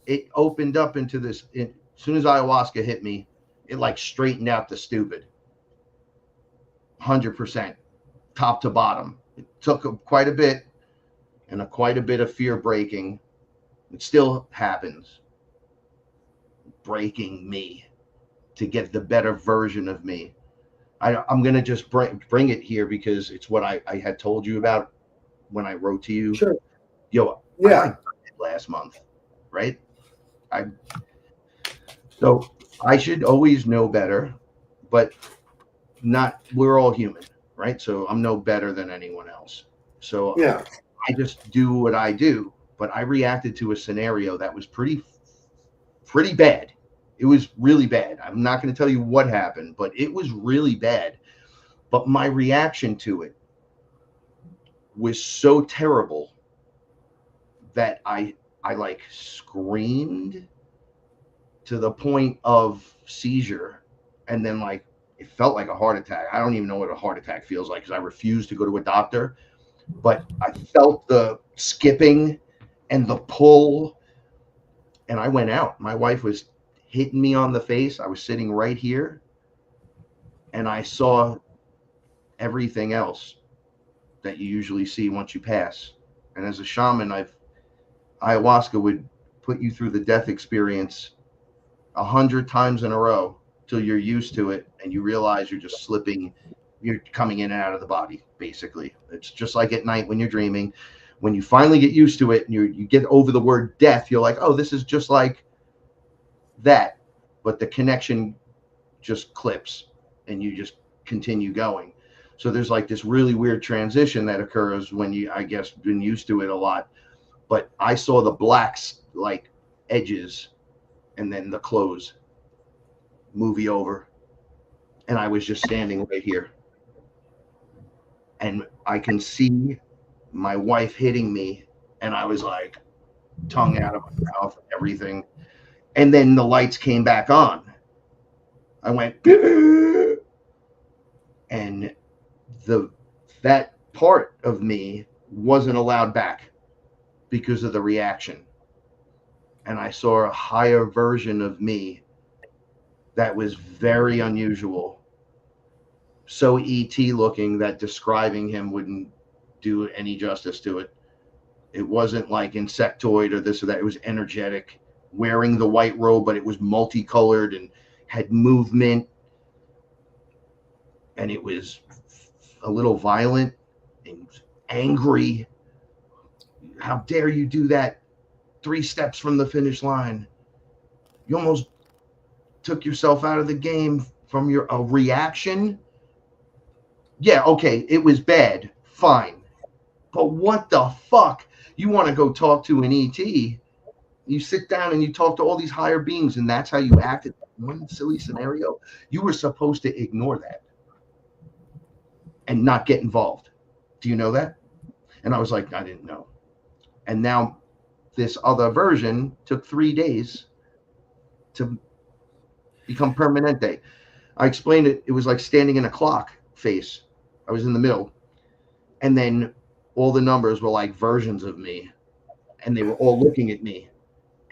it opened up into this. As soon as ayahuasca hit me, it like straightened out the stupid. 100%, top to bottom. It took quite a bit, and quite a bit of fear breaking. It still happens, breaking me to get the better version of me. I'm gonna just bring it here because it's what I had told you about when I wrote to you. Sure. Yo, yeah. I last month, right? So I should always know better, but not. We're all human, right? So I'm no better than anyone else. So Yeah. I just do what I do. But I reacted to a scenario that was pretty bad. It was really bad. I'm not going to tell you what happened, but it was really bad. But my reaction to it was so terrible that I like screamed to the point of seizure, and then like it felt like a heart attack. I don't even know what a heart attack feels like because I refuse to go to a doctor, but I felt the skipping and the pull, and I went out. My wife was hitting me on the face. I was sitting right here, and I saw everything else that you usually see once you pass. And as a shaman, ayahuasca would put you through the death experience 100 times in a row till you're used to it and you realize you're just slipping, you're coming in and out of the body, basically. It's just like at night when you're dreaming. When you finally get used to it and you get over the word death, you're like, oh, this is just like that. But the connection just clips and you just continue going. So there's like this really weird transition that occurs when you, I guess, been used to it a lot. But I saw the blacks like edges and then the close, movie over, and I was just standing right here, and I can see my wife hitting me, and I was like tongue out of my mouth, everything, and then the lights came back on. I went and that part of me wasn't allowed back because of the reaction. And I saw a higher version of me that was very unusual. So ET looking that describing him wouldn't do any justice to it. It wasn't like insectoid or this or that. It was energetic, wearing the white robe, but it was multicolored and had movement. And it was a little violent and angry. How dare you do that? 3 steps from the finish line. You almost took yourself out of the game from your reaction. Yeah, okay, it was bad. Fine. But what the fuck? You want to go talk to an ET, you sit down and you talk to all these higher beings, and that's how you act in one silly scenario. You were supposed to ignore that and not get involved. Do you know that? And I was like, I didn't know. And now this other version took 3 days to become permanente. I explained it. It was like standing in a clock face. I was in the middle. And then all the numbers were like versions of me. And they were all looking at me.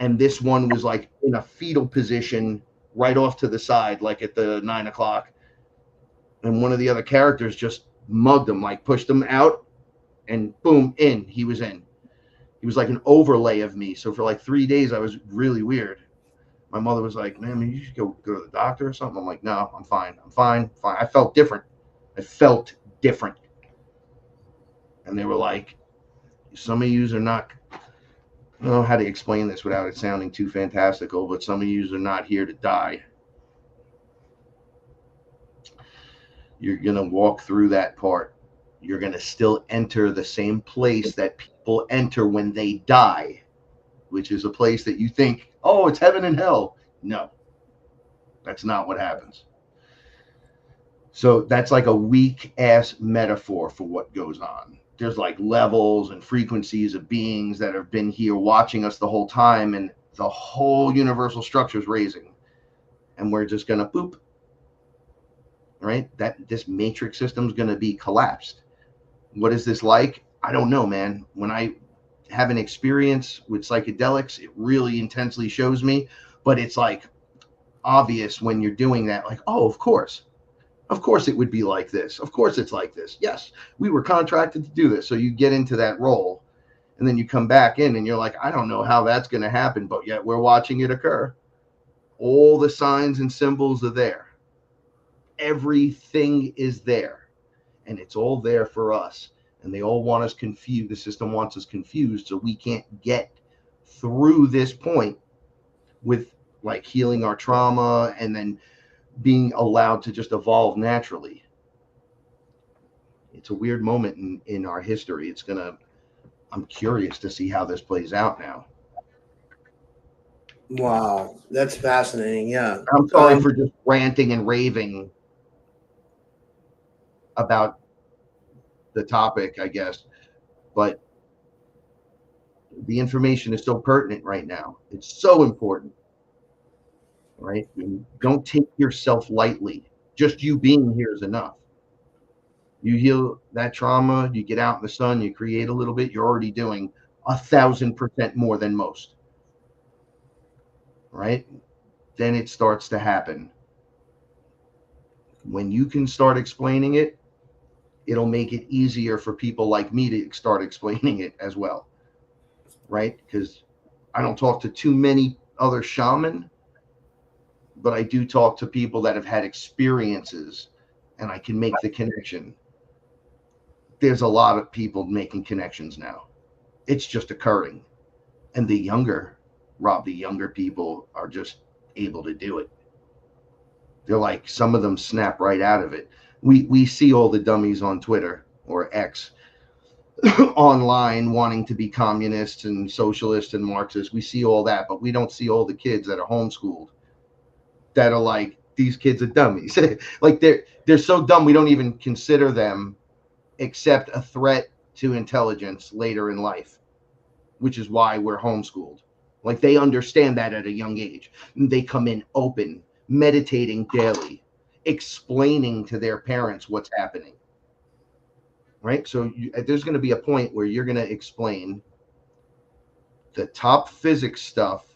And this one was like in a fetal position right off to the side, like at the 9 o'clock. And one of the other characters just mugged him, like pushed him out, and boom, in. He was in. He was like an overlay of me. So for like 3 days, I was really weird. My mother was like, man, you should go to the doctor or something. I'm like, no, I'm fine. I'm fine. I felt different. And they were like, some of yous are not, I don't know how to explain this without it sounding too fantastical, but some of yous are not here to die. You're going to walk through that part. You're going to still enter the same place that people enter when they die, which is a place that you think, oh, it's heaven and hell. No, that's not what happens. So that's like a weak ass metaphor for what goes on. There's like levels and frequencies of beings that have been here watching us the whole time, and the whole universal structure is raising, and we're just going to boop, right? That this matrix system is going to be collapsed. What is this like? I don't know, man. When I have an experience with psychedelics, it really intensely shows me, but it's like obvious when you're doing that, like, oh, of course it would be like this. Of course it's like this. Yes, we were contracted to do this. So you get into that role, and then you come back in and you're like, I don't know how that's going to happen, but yet we're watching it occur. All the signs and symbols are there. Everything is there, and it's all there for us. And they all want us confused. The system wants us confused, so we can't get through this point with like healing our trauma and then being allowed to just evolve naturally. It's a weird moment in our history. I'm curious to see how this plays out now. Wow, that's fascinating. Yeah. I'm sorry for just ranting and raving about the topic, I guess, but the information is so pertinent right now. It's so important, right? Don't take yourself lightly. Just you being here is enough. You heal that trauma, you get out in the sun, you create a little bit, you're already doing 1,000% more than most, right? Then it starts to happen. When you can start explaining it, it'll make it easier for people like me to start explaining it as well, right? Because I don't talk to too many other shaman, but I do talk to people that have had experiences, and I can make the connection. There's a lot of people making connections now. It's just occurring. And the younger people are just able to do it. They're like, some of them snap right out of it. We see all the dummies on Twitter or X online wanting to be communists and socialists and Marxists. We see all that, but we don't see all the kids that are homeschooled that are like, these kids are dummies. Like they're so dumb we don't even consider them except a threat to intelligence later in life, which is why we're homeschooled. Like they understand that at a young age. They come in open, meditating daily, explaining to their parents what's happening, right? So there's going to be a point where you're going to explain the top physics stuff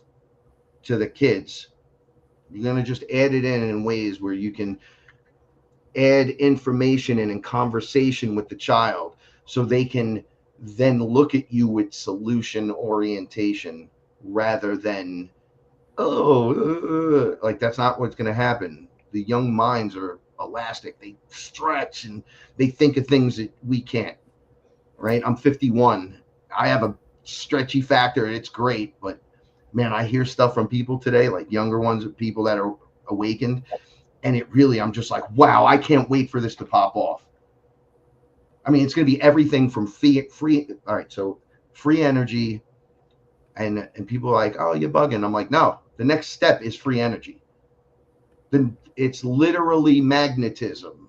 to the kids. You're going to just add it in ways where you can add information in conversation with the child, so they can then look at you with solution orientation rather than, like that's not what's going to happen. The young minds are elastic. They stretch and they think of things that we can't, right? I'm 51. I have a stretchy factor. It's great. But man, I hear stuff from people today, like younger ones, people that are awakened. And it really, I'm just like, wow, I can't wait for this to pop off. I mean, it's going to be everything from free. All right. So free energy. And people are like, oh, you're bugging. I'm like, no, the next step is free energy. Then it's literally magnetism.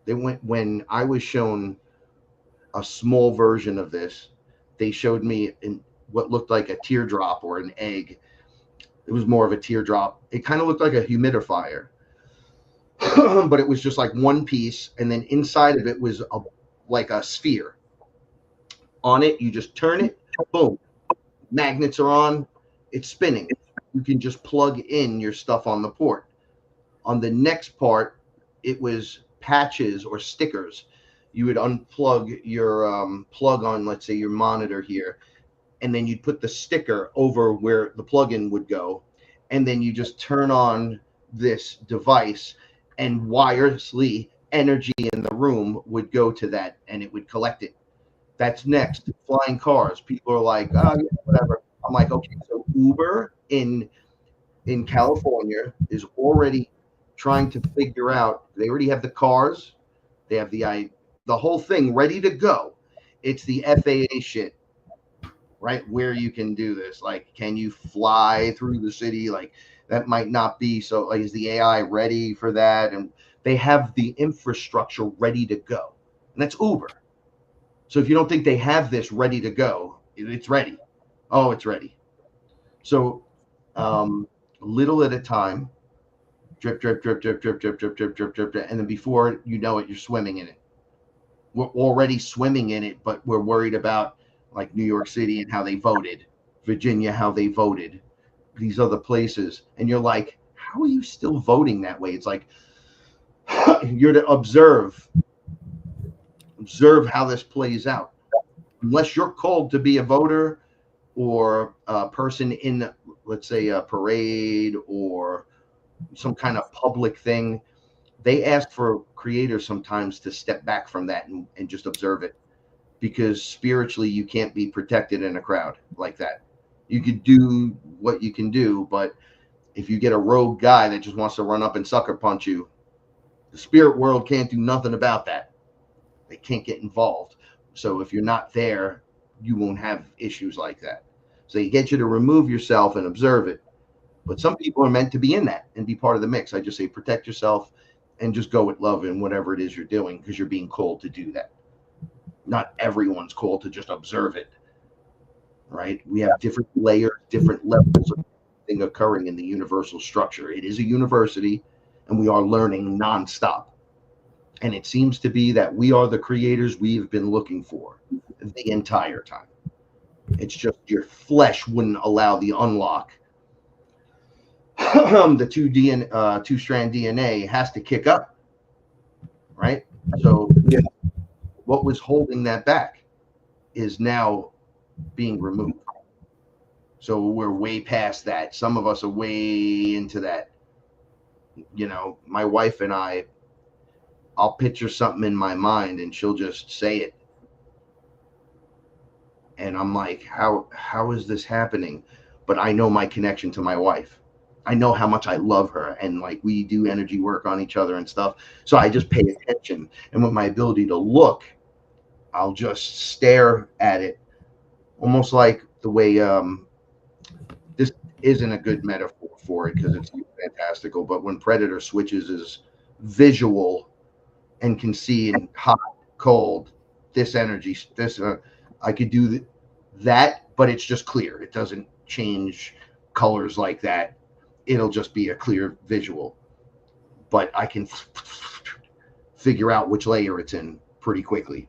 When I was shown a small version of this, they showed me in what looked like a teardrop or an egg. It was more of a teardrop. It kind of looked like a humidifier, but it was just like one piece, and then inside of it was like a sphere. On it, you just turn it, boom, magnets are on, it's spinning. You can just plug in your stuff on the port. On the next part, it was patches or stickers. You would unplug your plug on, let's say, your monitor here, and then you'd put the sticker over where the plug-in would go, and then you just turn on this device, and wirelessly energy in the room would go to that, and it would collect it. That's next. Flying cars. People are like, oh, yeah, whatever. I'm like, okay, so Uber in California is already trying to figure out. They already have the cars. They have the whole thing ready to go. It's the FAA shit, right? Where you can do this. Like, can you fly through the city? Like, that might not be so. Like, is the AI ready for that? And they have the infrastructure ready to go. And that's Uber. So if you don't think they have this ready to go, it's ready. Oh, it's ready. So little at a time, drip, drip, drip, drip, drip, drip, drip, drip, drip, drip, drip, and then before you know it, you're swimming in it. We're already swimming in it, but we're worried about like New York City and how they voted, Virginia, how they voted, these other places. And you're like, how are you still voting that way? It's like you're to observe how this plays out. Unless you're called to be a voter or a person in, let's say, a parade or some kind of public thing, they ask for creators sometimes to step back from that and just observe it, because spiritually you can't be protected in a crowd like that. You could do what you can do, but if you get a rogue guy that just wants to run up and sucker punch you, the spirit world can't do nothing about that. They can't get involved. So if you're not there, you won't have issues like that. So they get you to remove yourself and observe it. But some people are meant to be in that and be part of the mix. I just say protect yourself and just go with love in whatever it is you're doing, because you're being called to do that. Not everyone's called to just observe it, right? We have different layers, different levels of thing occurring in the universal structure. It is a university, and we are learning nonstop. And it seems to be that we are the creators we've been looking for the entire time. It's just your flesh wouldn't allow the unlock. The two-strand DNA has to kick up, right? So Yeah. what was holding that back is now being removed. So we're way past that. Some of us are way into that. You know, my wife and I'll picture something in my mind and she'll just say it. And I'm like, how is this happening? But I know my connection to my wife. I know how much I love her, and like we do energy work on each other and stuff. So I just pay attention. And with my ability to look, I'll just stare at it, almost like the way this isn't a good metaphor for it because it's fantastical. But when Predator switches his visual and can see in hot, cold, this energy, this I could do that, but it's just clear. It doesn't change colors like that. It'll just be a clear visual. But I can figure out which layer it's in pretty quickly.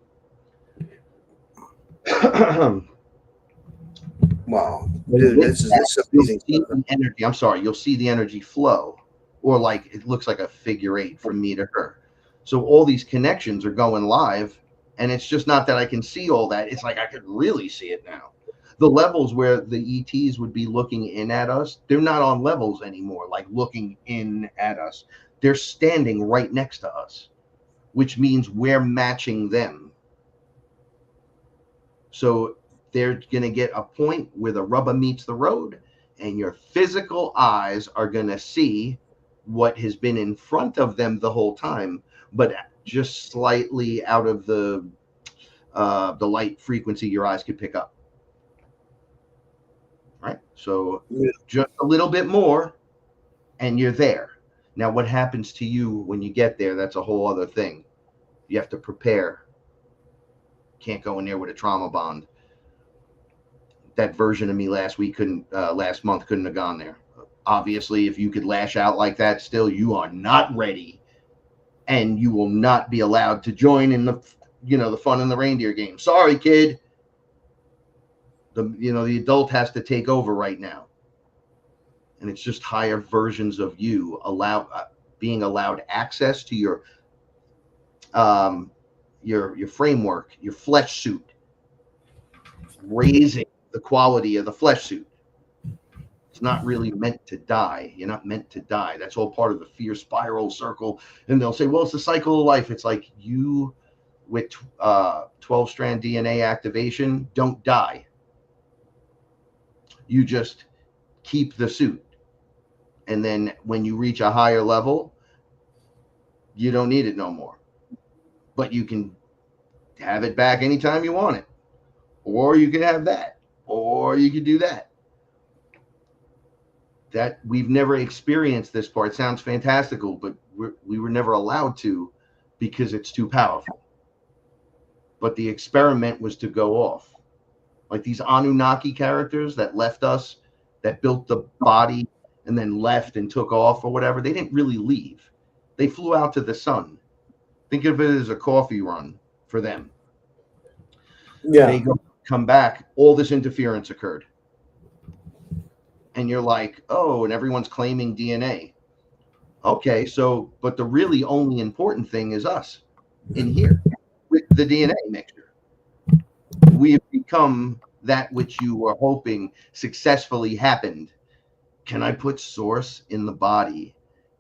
Wow, dude, this is amazing. The energy. I'm sorry, you'll see the energy flow, or like it looks like a figure eight from me to her. So all these connections are going live, and it's just not that I can see all that. It's like I could really see it now. The levels where the ETs would be looking in at us, they're not on levels anymore, like looking in at us. They're standing right next to us, which means we're matching them. So they're going to get a point where the rubber meets the road, and your physical eyes are going to see what has been in front of them the whole time, but just slightly out of the the light frequency your eyes could pick up. Right? So just a little bit more and you're there. Now, what happens to you when you get there? That's a whole other thing. You have to prepare. Can't go in there with a trauma bond. That version of me last month couldn't have gone there. Obviously, if you could lash out like that still, you are not ready, and you will not be allowed to join in the fun in the reindeer game. Sorry, kid. The adult has to take over right now. And it's just higher versions of you being allowed access to your framework, your flesh suit, raising the quality of the flesh suit. It's not really meant to die. You're not meant to die. That's all part of the fear spiral circle. And they'll say, well, it's the cycle of life. It's like you with 12-strand DNA activation don't die. You just keep the suit. And then when you reach a higher level, you don't need it no more. But you can have it back anytime you want it. Or you can have that. Or you can do that. That we've never experienced this part. It sounds fantastical, but we were never allowed to because it's too powerful. But the experiment was to go off. Like these Anunnaki characters that left us, that built the body and then left and took off or whatever, they didn't really leave. They flew out to the sun. Think of it as a coffee run for them. Yeah. They come back, all this interference occurred. And you're like, oh, and everyone's claiming DNA. Okay, so, but the really only important thing is us in here with the DNA mixture. We have become that which you were hoping successfully happened. Can I put source in the body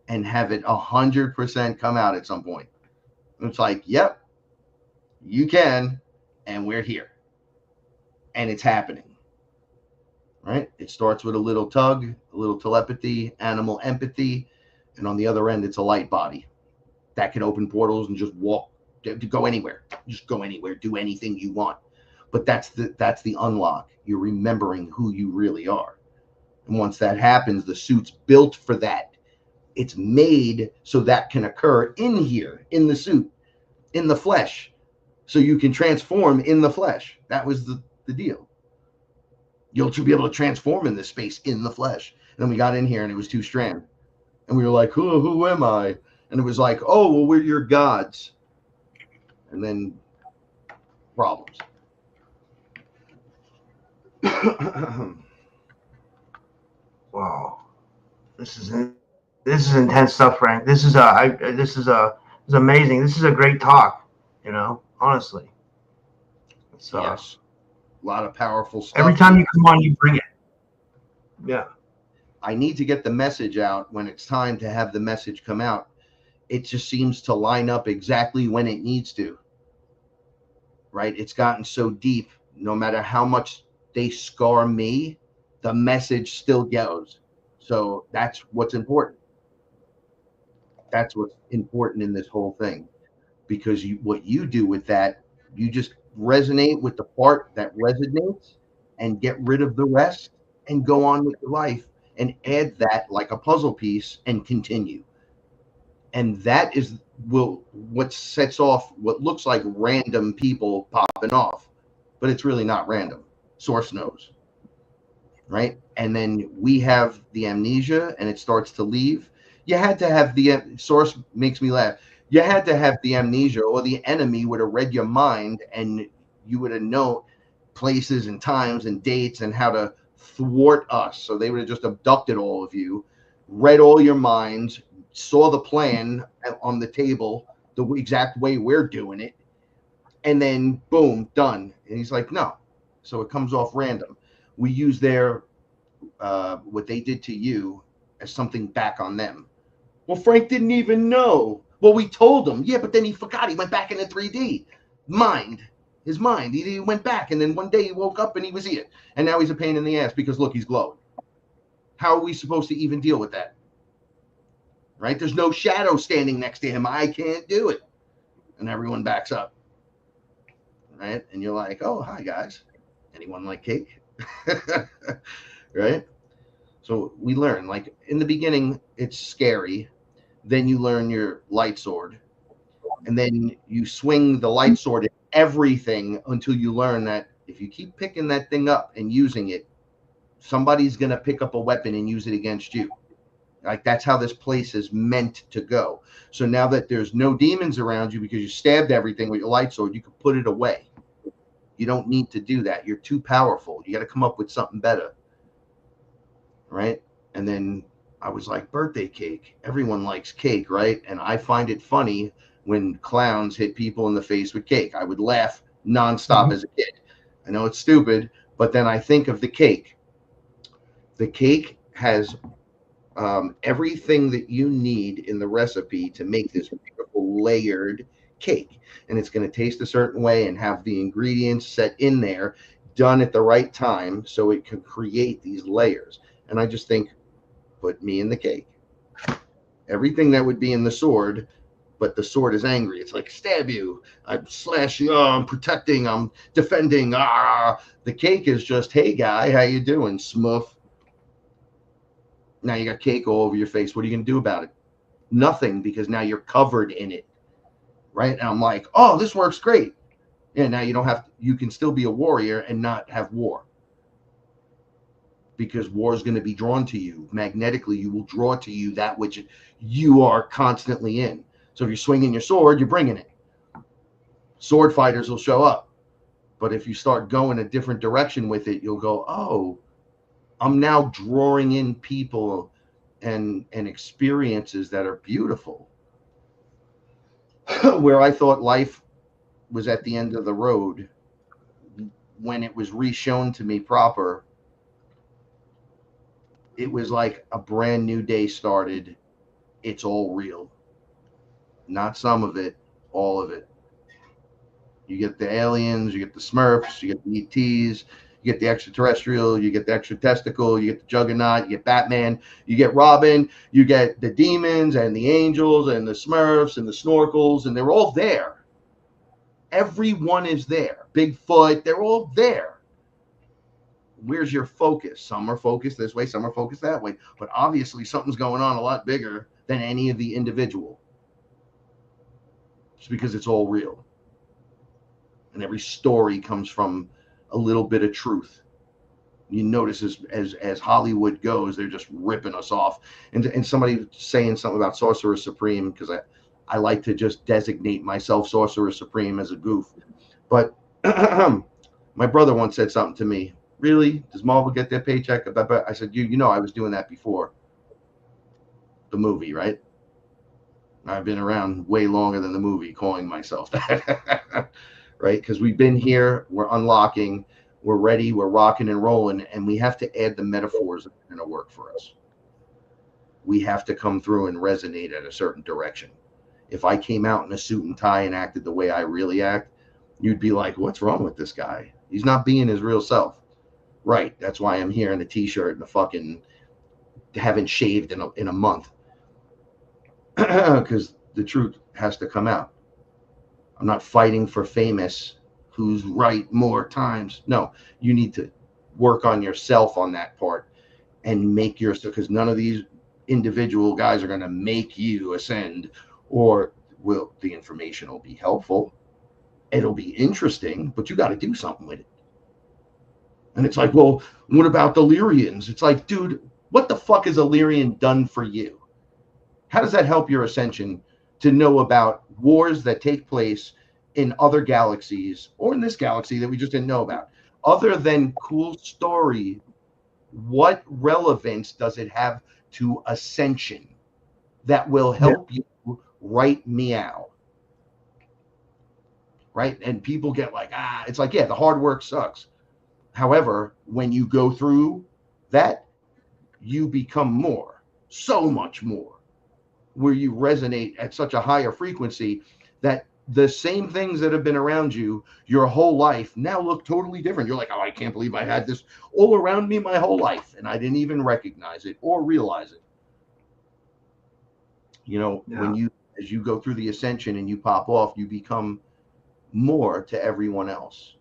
and have it 100% come out at some point? And it's like, yep, you can, and we're here. And it's happening. Right? It starts with a little tug, a little telepathy, animal empathy, and on the other end, it's a light body that can open portals and just walk, to go anywhere. Just go anywhere, do anything you want. But that's the unlock. You're remembering who you really are. And once that happens, the suit's built for that. It's made so that can occur in here, in the suit, in the flesh, so you can transform in the flesh. That was the deal. You'll be able to transform in this space in the flesh. And then we got in here and it was 2-strand. And we were like, who am I? And it was like, oh, well, we're your gods. And then problems. Wow. This is intense stuff, Frank. This is amazing. This is a great talk, honestly. So yes. A lot of powerful stuff. Every time you come on, you bring it. Yeah. I need to get the message out when it's time to have the message come out. It just seems to line up exactly when it needs to. Right? It's gotten so deep, no matter how much they scar me, the message still goes. So that's what's important. That's what's important in this whole thing. Because what you do with that, you just resonate with the part that resonates and get rid of the rest and go on with your life and add that like a puzzle piece and continue. And that is what sets off what looks like random people popping off, but it's really not random. Source knows, right? And then we have the amnesia and it starts to leave. You had to have source makes me laugh. You had to have the amnesia, or the enemy would have read your mind and you would have known places and times and dates and how to thwart us. So they would have just abducted all of you, read all your minds, saw the plan on the table, the exact way we're doing it, and then boom, done. And he's like, no. So it comes off random. We use their what they did to you as something back on them. Well, Frank didn't even know. Well, we told him. Yeah, but then he forgot. He went back into 3D. His mind. He went back, and then one day he woke up and he was here. And now he's a pain in the ass because, look, he's glowing. How are we supposed to even deal with that? Right? There's no shadow standing next to him. I can't do it. And everyone backs up. right? And you're like, oh, hi guys, anyone like cake? Right? So we learn, like in the beginning, it's scary. Then you learn your light sword, and then you swing the light sword at everything until you learn that if you keep picking that thing up and using it, somebody's going to pick up a weapon and use it against you. Like that's how this place is meant to go. So now that there's no demons around you because you stabbed everything with your light sword, you can put it away. You don't need to do that. You're too powerful. You got to come up with something better. Right? And then I was like, birthday cake. Everyone likes cake, right? And I find it funny when clowns hit people in the face with cake. I would laugh nonstop as a kid. I know it's stupid, but then I think of the cake. The cake has everything that you need in the recipe to make this beautiful layered cake. And it's going to taste a certain way and have the ingredients set in there, done at the right time, so it can create these layers. And I just think, put me in the cake. Everything that would be in the sword, but the sword is angry. It's like, stab you, I slash you, I'm protecting, I'm defending. The cake is just, hey guy, how you doing? Smooth. Now you got cake all over your face. What are you going to do about it? Nothing, because now you're covered in it. Right? And I'm like, oh, this works great. Yeah, now you don't have to, you can still be a warrior and not have war. Because war is going to be drawn to you. Magnetically, you will draw to you that which you are constantly in. So if you're swinging your sword, you're bringing it. Sword fighters will show up. But if you start going a different direction with it, you'll go, oh, I'm now drawing in people and experiences that are beautiful. Where I thought life was at the end of the road, when it was re-shown to me proper, it was like a brand new day started. It's all real. Not some of it, all of it. You get the aliens, you get the Smurfs, you get the ETs, you get the extraterrestrial, you get the extra testicle, you get the Juggernaut, you get Batman, you get Robin, you get the demons and the angels and the Smurfs and the snorkels, and they're all there. Everyone is there. Bigfoot, they're all there. Where's your focus? Some are focused this way, some are focused that way. But obviously something's going on a lot bigger than any of the individual. Just because it's all real. And every story comes from a little bit of truth. You notice as Hollywood goes, they're just ripping us off. And somebody saying something about Sorcerer Supreme, because I like to just designate myself Sorcerer Supreme as a goof. But my brother once said something to me. Really? Does Marvel get their paycheck? I said, you know, I was doing that before the movie, right? I've been around way longer than the movie, calling myself that, right? Because we've been here, we're unlocking, we're ready, we're rocking and rolling, and we have to add the metaphors that are going to work for us. We have to come through and resonate at a certain direction. If I came out in a suit and tie and acted the way I really act, you'd be like, what's wrong with this guy? He's not being his real self. Right. That's why I'm here in a t-shirt and a fucking haven't shaved in a month. Because the truth has to come out. I'm not fighting for famous who's right more times. No, you need to work on yourself on that part and make yourself, because none of these individual guys are going to make you ascend, or will the information will be helpful. It'll be interesting, but you got to do something with it. And it's like, well, what about the Lyrians? It's like, dude, what the fuck has Illyrian done for you? How does that help your ascension to know about wars that take place in other galaxies or in this galaxy that we just didn't know about? Other than cool story, what relevance does it have to ascension that will help you right meow? Right? And people get like, it's like, yeah, the hard work sucks. However, when you go through that, you become more, so much more, where you resonate at such a higher frequency that the same things that have been around you your whole life now look totally different. You're like, oh, I can't believe I had this all around me my whole life, and I didn't even recognize it or realize it. You know, when as you go through the ascension and you pop off, you become more to everyone else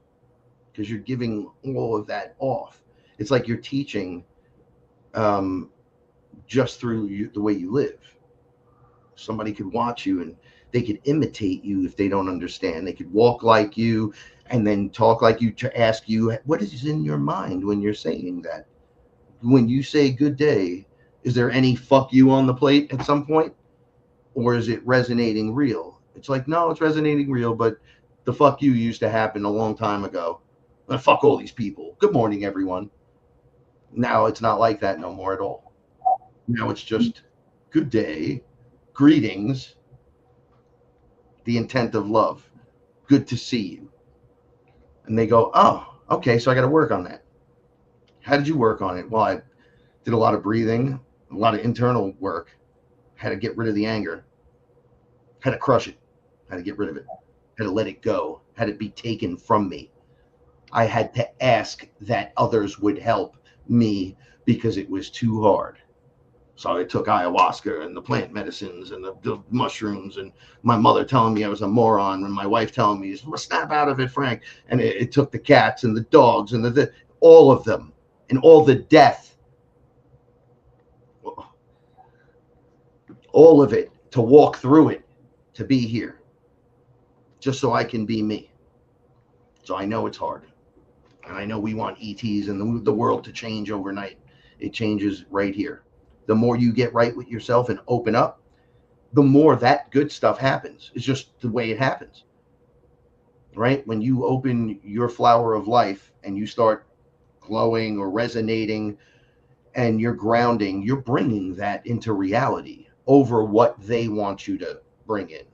because you're giving all of that off. It's like you're teaching just through the way you live. Somebody could watch you and they could imitate you if they don't understand. They could walk like you and then talk like you to ask you, what is in your mind when you're saying that? When you say good day, is there any fuck you on the plate at some point? Or is it resonating real? It's like, no, it's resonating real, but the fuck you used to happen a long time ago. Fuck all these people. Good morning, everyone. Now it's not like that no more at all. Now it's just good day, greetings, the intent of love. Good to see you. And they go, oh, okay, so I got to work on that. How did you work on it? Well, I did a lot of breathing, a lot of internal work. Had to get rid of the anger. Had to crush it. Had to get rid of it. Had to let it go. Had it be taken from me. I had to ask that others would help me because it was too hard. So I took ayahuasca and the plant medicines and the mushrooms, and my mother telling me I was a moron, and my wife telling me, snap out of it, Frank. And it took the cats and the dogs and all of them and all the death, all of it, to walk through it, to be here, just so I can be me. So I know it's hard. And I know we want ETs and the world to change overnight. It changes right here. The more you get right with yourself and open up, the more that good stuff happens. It's just the way it happens, right? When you open your flower of life and you start glowing or resonating and you're grounding, you're bringing that into reality over what they want you to bring in.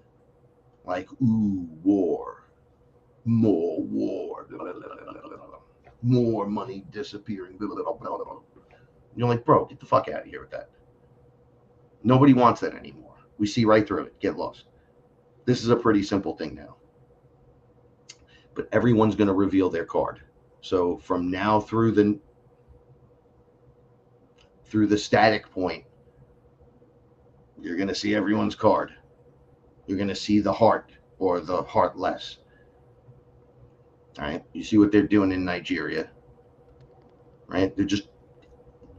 Like, ooh, war, more war, more money disappearing. You're like, bro, get the fuck out of here with that. Nobody wants that anymore. We see right through it. Get lost. This is a pretty simple thing now. But everyone's going to reveal their card. So from now through the static point, you're going to see everyone's card. You're going to see the heart or the heartless. All right. You see what they're doing in Nigeria, right? They're just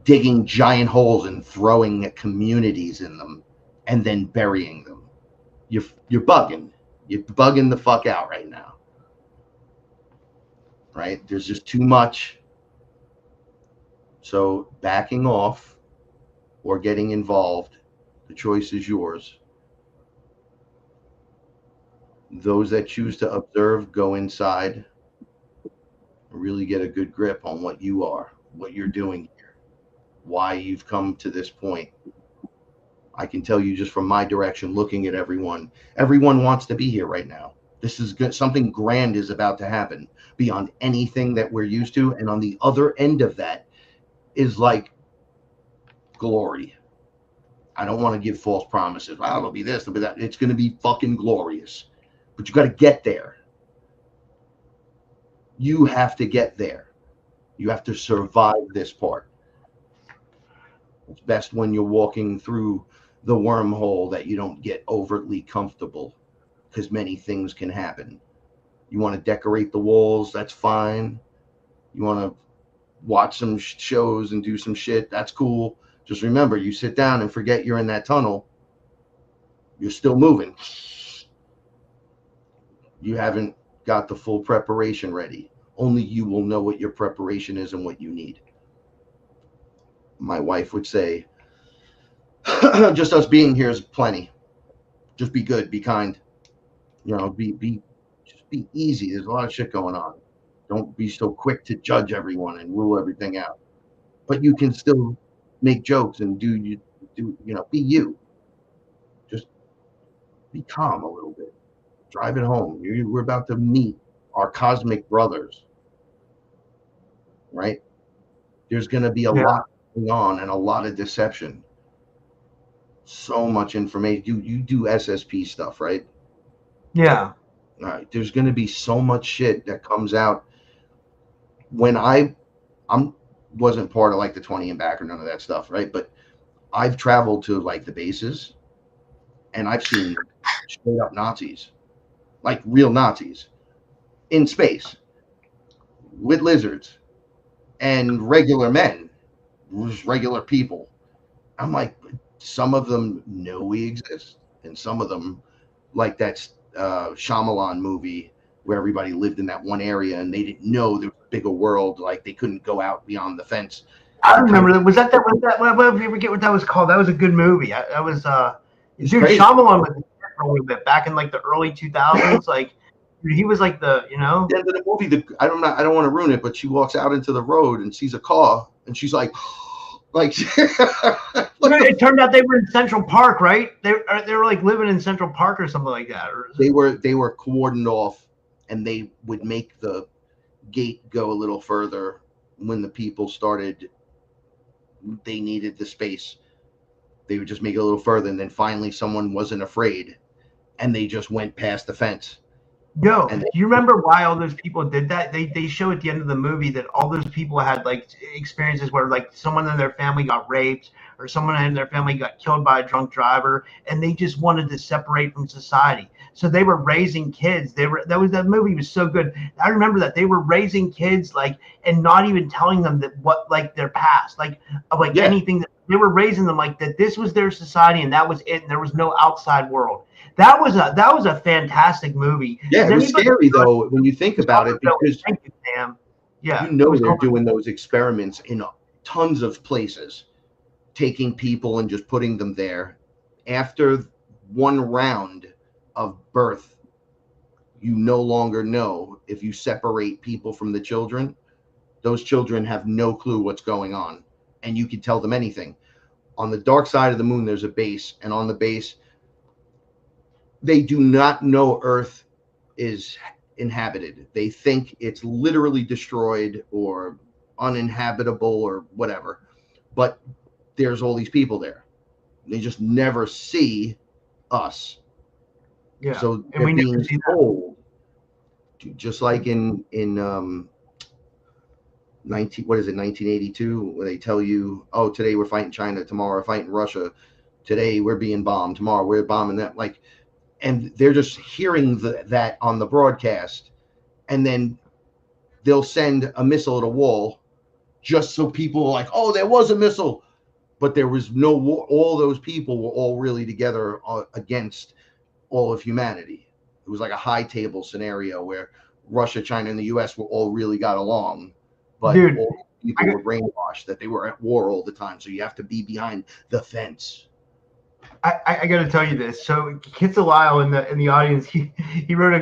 digging giant holes and throwing communities in them and then burying them. You're bugging. You're bugging the fuck out right now. Right? There's just too much. So backing off or getting involved, the choice is yours. Those that choose to observe, go inside, really get a good grip on what you are, what you're doing here, why you've come to this point. I can tell you just from my direction, looking at everyone wants to be here right now. This is good. Something grand is about to happen beyond anything that we're used to. And on the other end of that is like glory. I don't want to give false promises. Well, it'll be this, it'll be that. It's going to be fucking glorious. But you got to get there. You have to get there. You have to survive this part. It's best when you're walking through the wormhole that you don't get overtly comfortable, because many things can happen. You want to decorate the walls, that's fine. You want to watch some shows and do some shit, that's cool. Just remember, you sit down and forget you're in that tunnel, you're still moving. You haven't got the full preparation ready. Only you will know what your preparation is and what you need. My wife would say, just us being here is plenty. Just be good, be kind. You know, just be easy. There's a lot of shit going on. Don't be so quick to judge everyone and rule everything out. But you can still make jokes and be you. Just be calm a little bit. Drive it home. We're about to meet our cosmic brothers, right? There's going to be a lot going on and a lot of deception. So much information. You do SSP stuff, right? Yeah. All right. There's going to be so much shit that comes out. When I'm wasn't part of like the 20 and back or none of that stuff, right? But I've traveled to like the bases, and I've seen straight up Nazis, like real Nazis. in space with lizards and regular men, just regular people. I'm like, some of them know we exist, and some of them, like that Shyamalan movie where everybody lived in that one area and they didn't know there was a bigger world, like they couldn't go out beyond the fence. I remember that. Was that what, if you forget what that was called? That was a good movie. That was dude, crazy. Shyamalan was a little bit back in like the early 2000s. Like, dude, he was like the, you know. The end of the movie, I don't want to ruin it, but she walks out into the road and sees a car and she's like It turned out they were in Central Park, right? They were like living in Central Park or something like that. They were cordoned off, and they would make the gate go a little further when the people started. They needed the space. They would just make it a little further, and then finally someone wasn't afraid, and they just went past the fence. Yo, do you remember why all those people did that? They show at the end of the movie that all those people had like experiences where like someone in their family got raped or someone in their family got killed by a drunk driver, and they just wanted to separate from society. So they were raising kids. That movie was so good. I remember that they were raising kids like and not even telling them that what like their past, like anything that they were raising them like that this was their society and that was it, and there was no outside world. That was a fantastic movie. Yeah, it was scary though when you think about it, because thank you, Sam. Yeah, you know they're doing those experiments in tons of places, taking people and just putting them there. After one round of birth, you no longer know if you separate people from the children. Those children have no clue what's going on, and you can tell them anything. On the dark side of the moon, there's a base, and on the base, they do not know Earth is inhabited. They think it's literally destroyed or uninhabitable or whatever. But there's all these people there. They just never see us. Yeah. So and we being never see told, just like in 1982, where they tell you, oh, today we're fighting China, tomorrow we're fighting Russia, today we're being bombed, tomorrow we're bombing that, like. And they're just hearing that on the broadcast, and then they'll send a missile at a wall just so people are like, oh, there was a missile, but there was no war. All those people were all really together against all of humanity. It was like a high table scenario where Russia, China, and the US were all really got along, but Dude, all people were brainwashed that they were at war all the time. So you have to be behind the fence. I got to tell you this. So Kitsilile in the audience, he wrote a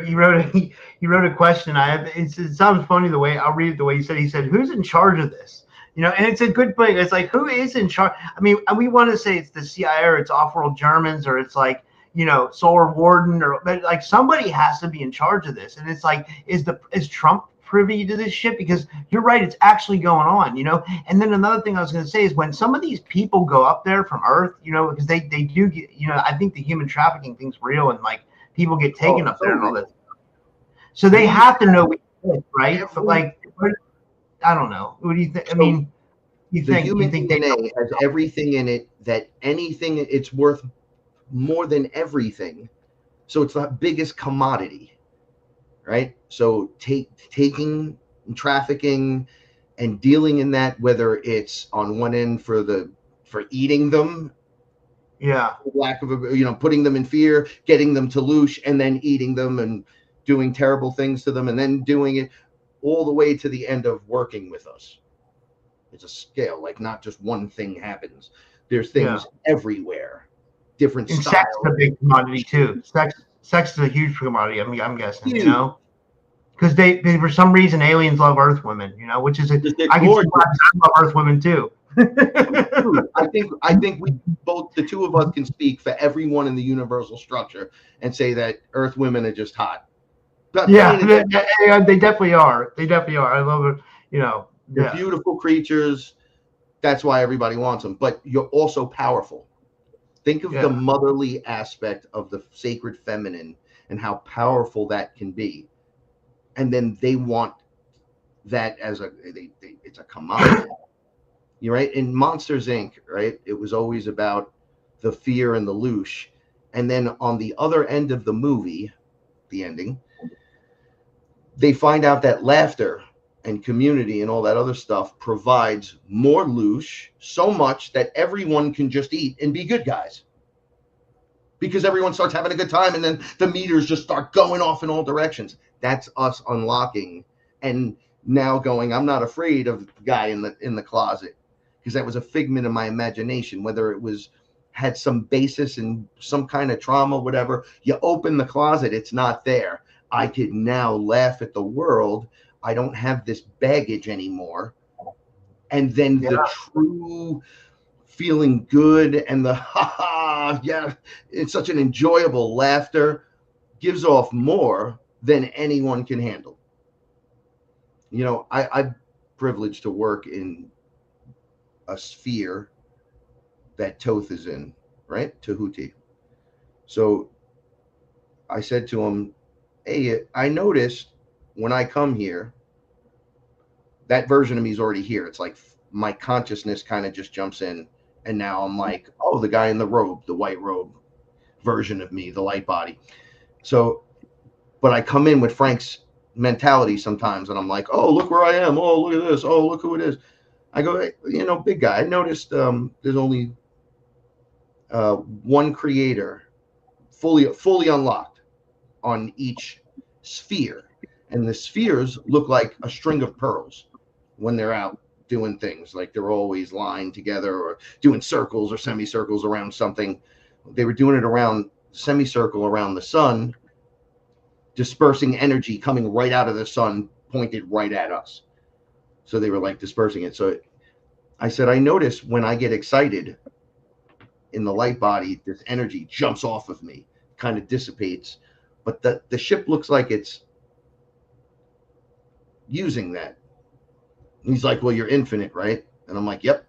question. It sounds funny the way I'll read it the way he said. He said, "Who's in charge of this?" You know, and it's a good thing. It's like, who is in charge? I mean, we want to say it's the CIA or it's off-world Germans or it's like, you know, Solar Warden, or but like somebody has to be in charge of this. And it's like, is Trump privy to this shit? Because you're right, it's actually going on, you know. And then another thing I was going to say is when some of these people go up there from Earth, you know, because they do get, you know, I think the human trafficking thing's real and like people get taken up there and all that. So they have to know we exist, right? But like, I don't know. What do you think? I mean, you think DNA has everything in it that anything it's worth more than everything. So it's the biggest commodity. Right, so taking and trafficking and dealing in that, whether it's on one end for eating them, lack of putting them in fear, getting them to loosh, and then eating them and doing terrible things to them, and then doing it all the way to the end of working with us. It's a scale, like not just one thing happens. There's things everywhere, different styles. Sex is a big commodity too. Sex is a huge commodity. I mean, I'm guessing, you know, because they for some reason aliens love Earth women, you know, which is I can see why I love Earth women too. I think we both, the two of us, can speak for everyone in the universal structure and say that Earth women are just hot. But they definitely are. They definitely are. I love it. You know, they're beautiful creatures. That's why everybody wants them. But you're also powerful. Think of the motherly aspect of the sacred feminine and how powerful that can be. And then they want that as it's a commodity. You're right. In Monsters Inc., right, it was always about the fear and the loosh. And then on the other end of the movie, the ending, they find out that laughter and community and all that other stuff provides more loosh, so much that everyone can just eat and be good guys. Because everyone starts having a good time, and then the meters just start going off in all directions. That's us unlocking and now going, I'm not afraid of the guy in the closet, because that was a figment of my imagination, whether it was had some basis in some kind of trauma, whatever. You open the closet, it's not there. I could now laugh at the world. I don't have this baggage anymore. And then the true feeling good and the yeah, it's such an enjoyable laughter gives off more than anyone can handle. You know, I'm privileged to work in a sphere that Toth is in, right? Tahuti. So I said to him, hey, I noticed when I come here, that version of me is already here. It's like my consciousness kind of just jumps in. And now I'm like, oh, the guy in the robe, the white robe version of me, the light body. So, but I come in with Frank's mentality sometimes, and I'm like, oh, look where I am. Oh, look at this. Oh, look who it is. I go, hey, you know, big guy, I noticed there's only one creator fully unlocked on each sphere. And the spheres look like a string of pearls when they're out doing things, like they're always lined together or doing circles or semicircles around something. They were doing it around semicircle around the sun, dispersing energy coming right out of the sun, pointed right at us. So they were like dispersing it. So I said, I notice when I get excited in the light body, this energy jumps off of me, kind of dissipates, but the ship looks like it's using that. He's like, well, you're infinite, right? And I'm like, yep.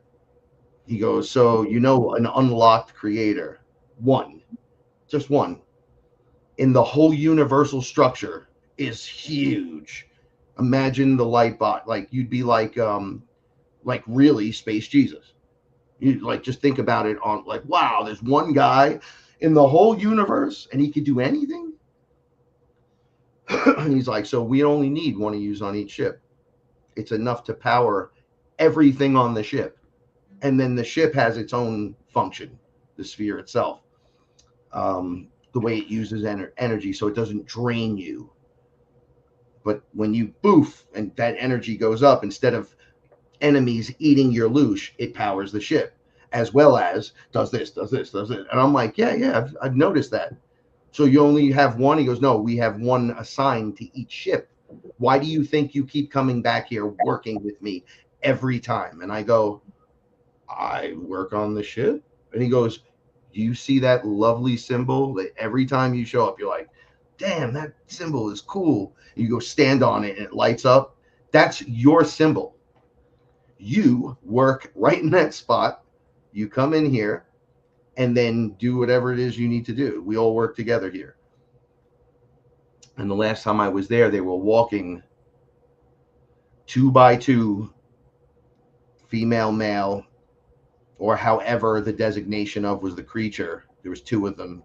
He goes, so you know, an unlocked creator, one, just one, in the whole universal structure is huge. Imagine the light bot, like you'd be like really Space Jesus. You like just think about it on like, wow, there's one guy in the whole universe and he could do anything. And he's like, so we only need one of you on each ship. It's enough to power everything on the ship. And then the ship has its own function, the sphere itself, the way it uses energy, so it doesn't drain you. But when you boof and that energy goes up, instead of enemies eating your loosh, it powers the ship, as well as does this. And I'm like, yeah, I've noticed that. So you only have one? He goes, no, we have one assigned to each ship. Why do you think you keep coming back here working with me every time? And I go, I work on the ship. And he goes, you see that lovely symbol that every time you show up, you're like, damn, that symbol is cool. You go stand on it and it lights up. That's your symbol. You work right in that spot. You come in here and then do whatever it is you need to do. We all work together here. And the last time I was there, they were walking 2 by 2, female, male, or however the designation of was the creature. There was 2 of them.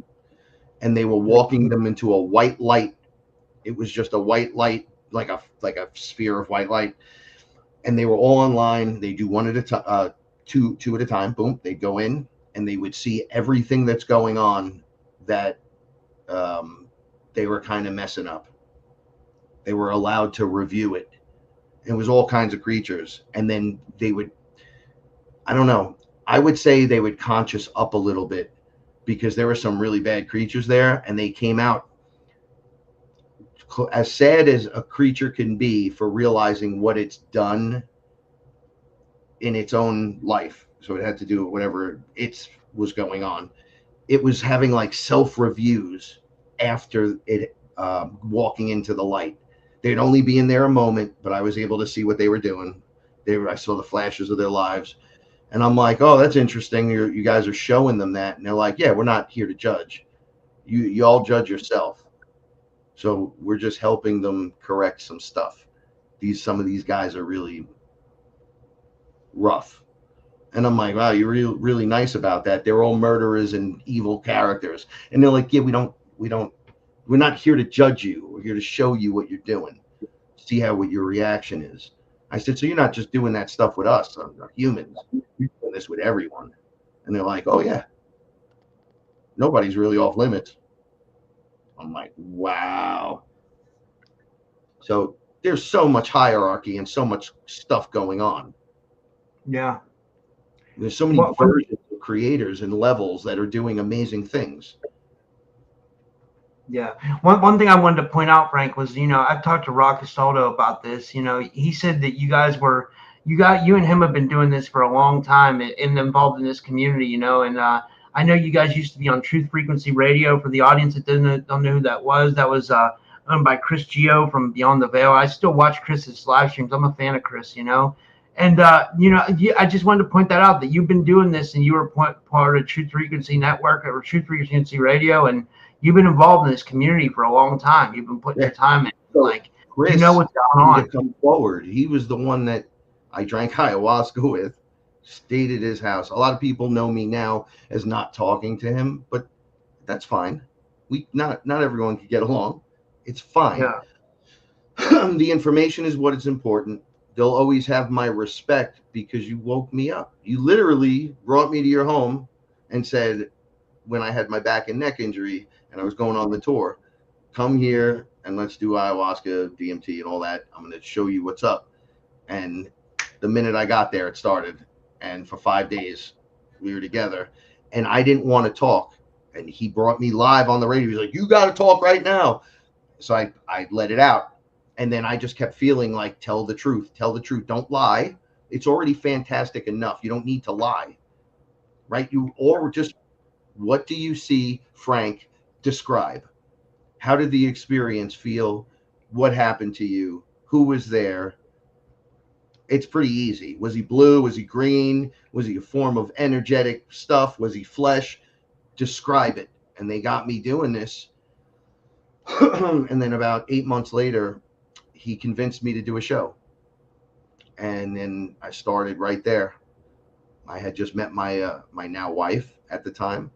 And they were walking them into a white light. It was just a white light, like a sphere of white light. And they were all in line. They do one at a time, two at a time. Boom. They go in and they would see everything that's going on that they were kind of messing up. They were allowed to review it. It was all kinds of creatures. And then they would, I don't know, I would say they would conscious up a little bit, because there were some really bad creatures there, and they came out as sad as a creature can be for realizing what it's done in its own life. So it had to do with whatever it was going on. It was having like self-reviews after it walking into the light. They'd only be in there a moment, but I was able to see what they were doing. I saw the flashes of their lives. And I'm like, oh, that's interesting. You guys are showing them that. And they're like, yeah, we're not here to judge. You all judge yourself. So we're just helping them correct some stuff. Some of these guys are really rough. And I'm like, wow, you're really nice about that. They're all murderers and evil characters. And they're like, yeah, we're not here to judge you. We're here to show you what you're doing. see what your reaction is. I said, so you're not just doing that stuff with us, humans. You're doing this with everyone. And they're like, oh, yeah. Nobody's really off limits. I'm like, wow. So there's so much hierarchy and so much stuff going on. Yeah. There's so many versions of creators and levels that are doing amazing things. Yeah. One thing I wanted to point out, Frank, was, I've talked to Rock Castaldo about this. He said that you and him have been doing this for a long time and involved in this community, and I know you guys used to be on Truth Frequency Radio. For the audience that don't know who that was owned by Chris Geo from Beyond the Veil. I still watch Chris's live streams. I'm a fan of Chris, And, I just wanted to point that out, that you've been doing this and you were part of Truth Frequency Network or Truth Frequency Radio, and you've been involved in this community for a long time. You've been putting your time in. Like, Chris, you know what's going on. To come forward. He was the one that I drank ayahuasca with, stayed at his house. A lot of people know me now as not talking to him, but that's fine. Not everyone can get along. It's fine. Yeah. The information is what is important. They'll always have my respect because you woke me up. You literally brought me to your home and said, when I had my back and neck injury and I was going on the tour, come here and let's do ayahuasca, DMT, and all that. I'm going to show you what's up. And the minute I got there, it started. And for 5 days, we were together. And I didn't want to talk. And he brought me live on the radio. He's like, you got to talk right now. So I let it out. And then I just kept feeling like, tell the truth. Don't lie. It's already fantastic enough. You don't need to lie, right? What do you see, Frank? Describe. How did the experience feel? What happened to you? Who was there? It's pretty easy. Was he blue? Was he green? Was he a form of energetic stuff? Was he flesh? Describe it. And they got me doing this. And then about 8 months later, he convinced me to do a show. And then I started right there. I had just met my now wife at the time.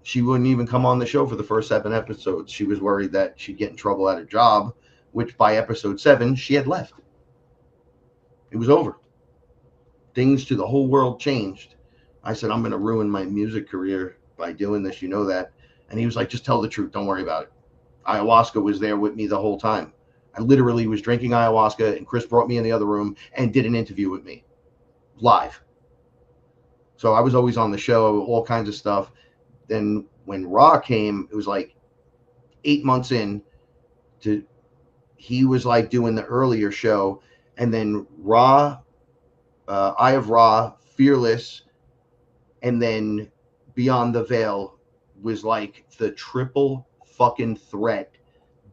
She wouldn't even come on the show for the first 7 episodes. She was worried that she'd get in trouble at her job, which by episode 7, she had left. It was over. Things to the whole world changed. I said, I'm going to ruin my music career by doing this. You know that. And he was like, just tell the truth. Don't worry about it. Ayahuasca was there with me the whole time. I literally was drinking ayahuasca, and Chris brought me in the other room and did an interview with me live. So I was always on the show, all kinds of stuff. Then when Ra came, it was like 8 months in he was like doing the earlier show. And then Ra, Eye of Ra, Fearless, and then Beyond the Veil was like the triple fucking threat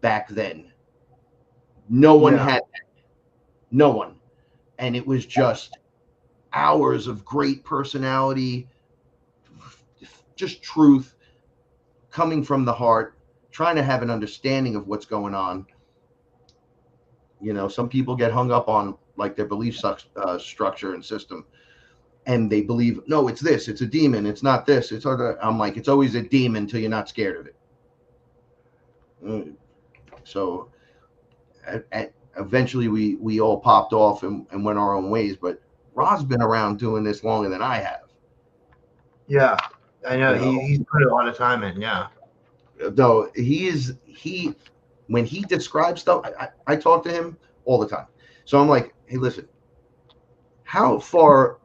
back then. No one had that. No one. And it was just hours of great personality, just truth coming from the heart, trying to have an understanding of what's going on. Some people get hung up on like their belief structure and system. And they believe, no, it's this, it's a demon. It's not this. It's other. I'm like, it's always a demon until you're not scared of it. So eventually we all popped off and went our own ways. But Ra's been around doing this longer than I have. Yeah, I know. He's put a lot of time in. Yeah. Though when he describes stuff, I talk to him all the time. So I'm like, hey, listen, how far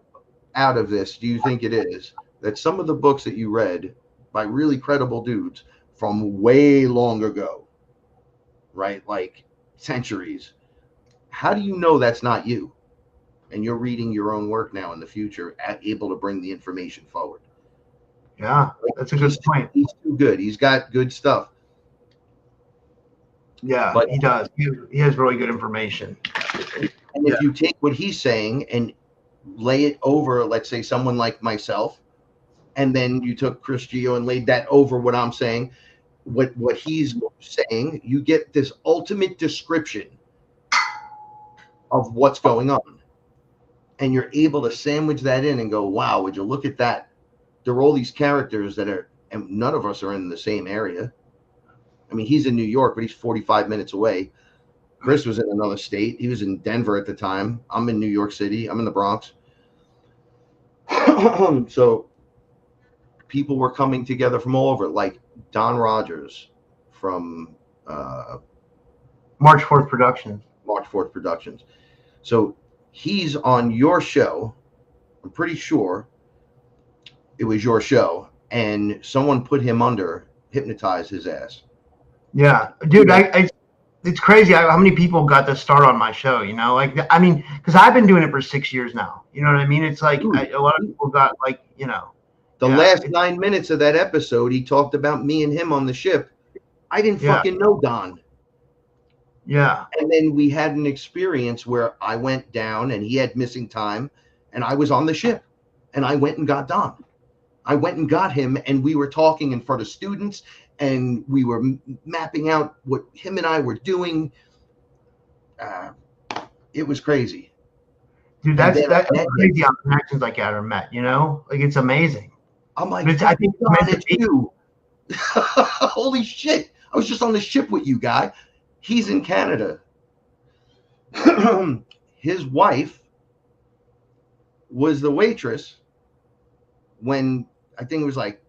out of this do you think it is that some of the books that you read by really credible dudes from way long ago, right, like centuries, how do you know that's not you? And you're reading your own work now in the future, able to bring the information forward. Yeah, that's a good point. He's too good. He's got good stuff. Yeah, but he does. He has really good information. And if you take what he's saying and lay it over, let's say, someone like myself, and then you took Chris Geo and laid that over what I'm saying, what he's saying, you get this ultimate description of what's going on. And you're able to sandwich that in and go, wow, would you look at that? There are all these characters that are, and none of us are in the same area. I mean, he's in New York, but he's 45 minutes away. Chris was in another state. He was in Denver at the time. I'm in New York City. I'm in the Bronx. So people were coming together from all over, like Don Rogers from March 4th Productions. March 4th Productions. So he's on your show. I'm pretty sure it was your show, and someone put him under, hypnotized his ass. Yeah, dude, it's crazy how many people got to start on my show, you know, like, I mean, because I've been doing it for 6 years now, you know what I mean? It's like a lot of people got, like, you know. The last 9 minutes of that episode, he talked about me and him on the ship. I didn't fucking know Don. Yeah. And then we had an experience where I went down and he had missing time, and I was on the ship, and I went and got Don. I went and got him, and we were talking in front of students, and we were mapping out what him and I were doing. It was crazy. Dude, that's crazy how connections like that are met, you know? Like, it's amazing. I'm like, I think it's you. Holy shit. I was just on the ship with you, guy. He's in Canada. His wife was the waitress when, I think it was like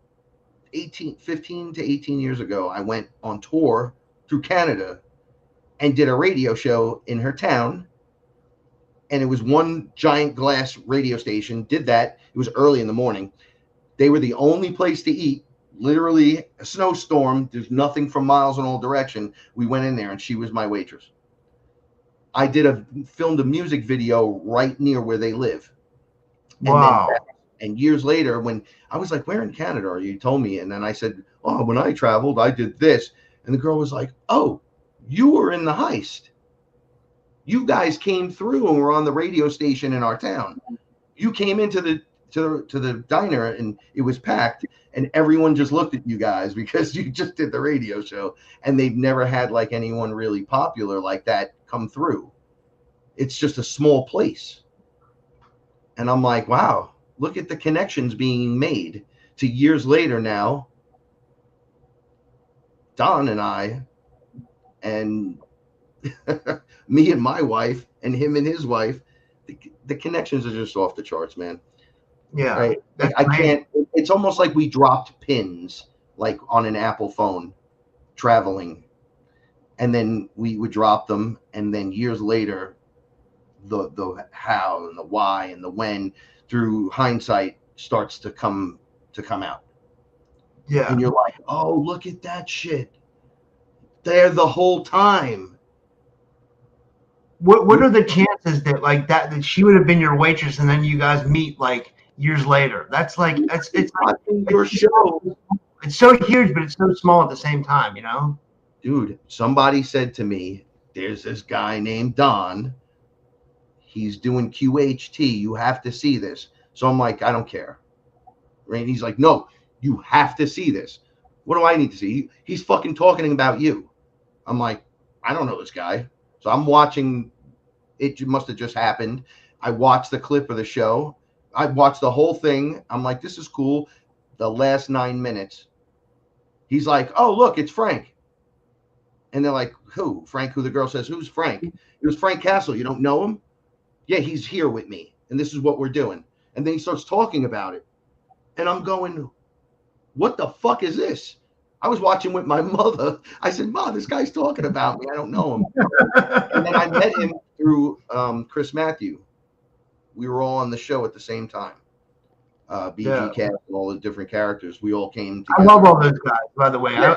15 to 18 years ago, I went on tour through Canada and did a radio show in her town. And it was one giant glass radio station, did that. It was early in the morning. They were the only place to eat. Literally a snowstorm. There's nothing from miles in all direction. We went in there and she was my waitress. I filmed a music video right near where they live. Wow. And years later, when I was like, where in Canada are you? You told me. And then I said, oh, when I traveled, I did this. And the girl was like, oh, you were in the heist. You guys came through and were on the radio station in our town. You came into the diner and it was packed, and everyone just looked at you guys because you just did the radio show, and they've never had like anyone really popular like that come through. It's just a small place. And I'm like, wow, look at the connections being made to years later now. Don and I, and me and my wife, and him and his wife, the connections are just off the charts, man. Yeah. Right. I can't, it's almost like we dropped pins like on an Apple phone traveling, and then we would drop them, and then years later the how and the why and the when through hindsight starts to come out. Yeah. And you're like, oh, look at that shit. There the whole time. What are the chances that she would have been your waitress and then you guys meet like years later? That's like it's watching your show. It's so huge, but it's so small at the same time, you know? Dude, somebody said to me, there's this guy named Don. He's doing QHT. You have to see this. So I'm like, I don't care. Right? And he's like, no, you have to see this. What do I need to see? He's fucking talking about you. I'm like, I don't know this guy. So I'm watching. It must have just happened. I watched the clip of the show. I watched the whole thing. I'm like, this is cool. The last 9 minutes, he's like, oh, look, it's Frank. And they're like, who? Frank, who? The girl says, who's Frank? It was Frank Castle. You don't know him? Yeah, he's here with me. And this is what we're doing. And then he starts talking about it. And I'm going, what the fuck is this? I was watching with my mother. I said, Mom, this guy's talking about me. I don't know him. And then I met him through Chris Matthew. We were all on the show at the same time. BG Cast and all the different characters. We all came together. I love all those guys, by the way. Yeah,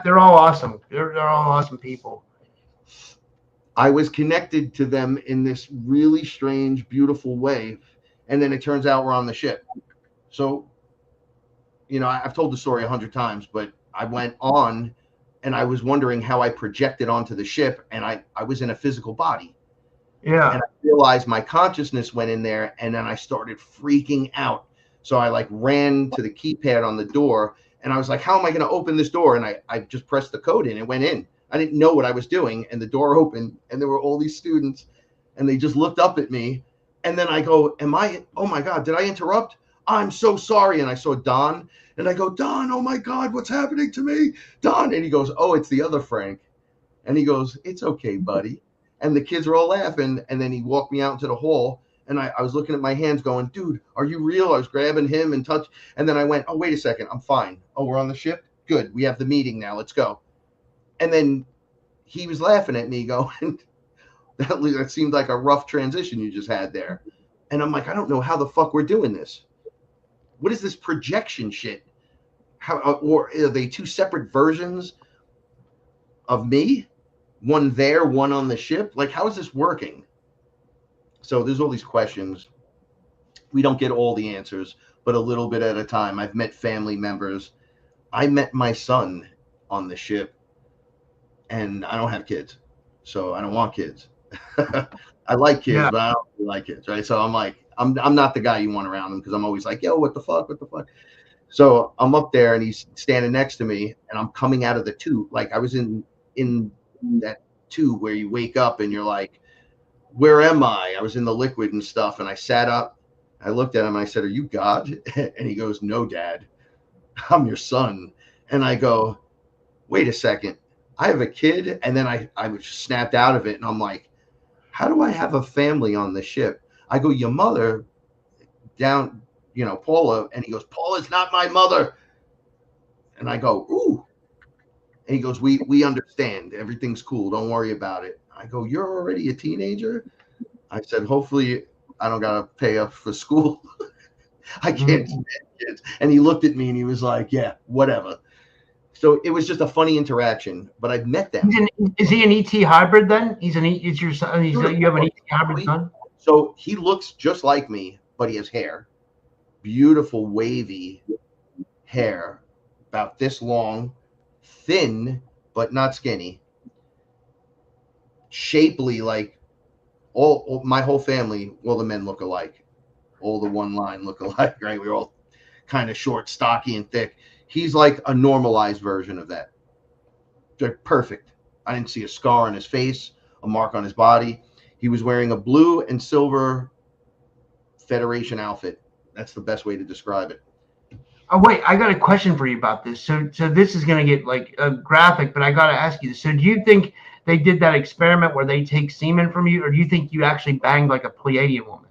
they're all awesome. They're all awesome people. I was connected to them in this really strange, beautiful way. And then it turns out we're on the ship. So, you know, I've told the story 100 times, but I went on and I was wondering how I projected onto the ship, and I was in a physical body. Yeah. And I realized my consciousness went in there, and then I started freaking out. So I like ran to the keypad on the door, and I was like, how am I going to open this door? And I just pressed the code in and went in. I didn't know what I was doing, and the door opened, and there were all these students, and they just looked up at me. And then I go, oh my God, did I interrupt? I'm so sorry. And I saw Don, and I go, Don, oh my God, what's happening to me? Don. And he goes, oh, it's the other Frank. And he goes, "It's okay, buddy." And the kids were all laughing. And then he walked me out into the hall. And I was looking at my hands going, "Dude, are you real?" I was grabbing him and touch. And then I went, "Oh, wait a second. I'm fine. Oh, we're on the ship? Good. We have the meeting now. Let's go." And then he was laughing at me going, that seemed like a rough transition you just had there. And I'm like, I don't know how the fuck we're doing this. What is this projection shit? How, or are they two separate versions of me? One there, one on the ship? Like, how is this working? So there's all these questions. We don't get all the answers, but a little bit at a time. I've met family members. I met my son on the ship, and I don't have kids, so I don't want kids. I like kids, Yeah. but I don't really like kids, right? So I'm like, I'm not the guy you want around him because I'm always like, yo, what the fuck? So I'm up there and he's standing next to me and I'm coming out of the tube. Like I was in that tube where you wake up and you're like, where am I? I was in the liquid and stuff. And I sat up, I looked at him and I said, "Are you God?" And he goes, "No, Dad, I'm your son." And I go, wait a second, I have a kid. And then I was snapped out of it. And I'm like, how do I have a family on the ship? I go, your mother down, Paula. And he goes, "Paula's not my mother." And I go, ooh. And he goes, we understand. Everything's cool. Don't worry about it. I go, "You're already a teenager?" I said, "Hopefully I don't got to pay up for school." I can't stand kids. And he looked at me and he was like, "Yeah, whatever." So it was just a funny interaction, but I've met them. Is he an ET hybrid then? Is your son? You have an ET hybrid son? So he looks just like me, but he has hair, beautiful wavy hair, about this long, thin but not skinny, shapely. Like all my whole family, all the men look alike, all the one line look alike, right? We're all kind of short, stocky, and thick. He's like a normalized version of that. They're perfect. I didn't see a scar on his face, a mark on his body. He was wearing a blue and silver Federation outfit. That's the best way to describe it. Oh wait, I got a question for you about this. So this is gonna get like graphic, but I gotta ask you this. So do you think they did that experiment where they take semen from you, or do you think you actually banged like a Pleiadian woman?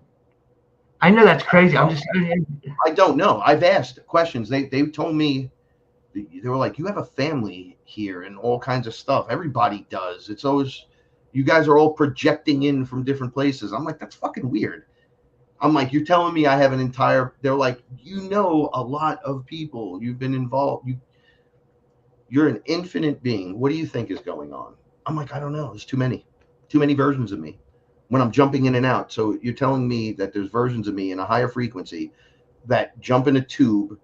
I know that's crazy. I don't know. I've asked questions. They told me, they were like, "You have a family here and all kinds of stuff. Everybody does. It's always, you guys are all projecting in from different places." I'm like, that's fucking weird. I'm like, "You're telling me I have an entire," they're like, "A lot of people. You've been involved. You're an infinite being. What do you think is going on?" I'm like, "I don't know. There's too many versions of me when I'm jumping in and out." So you're telling me that there's versions of me in a higher frequency that jump in a tube,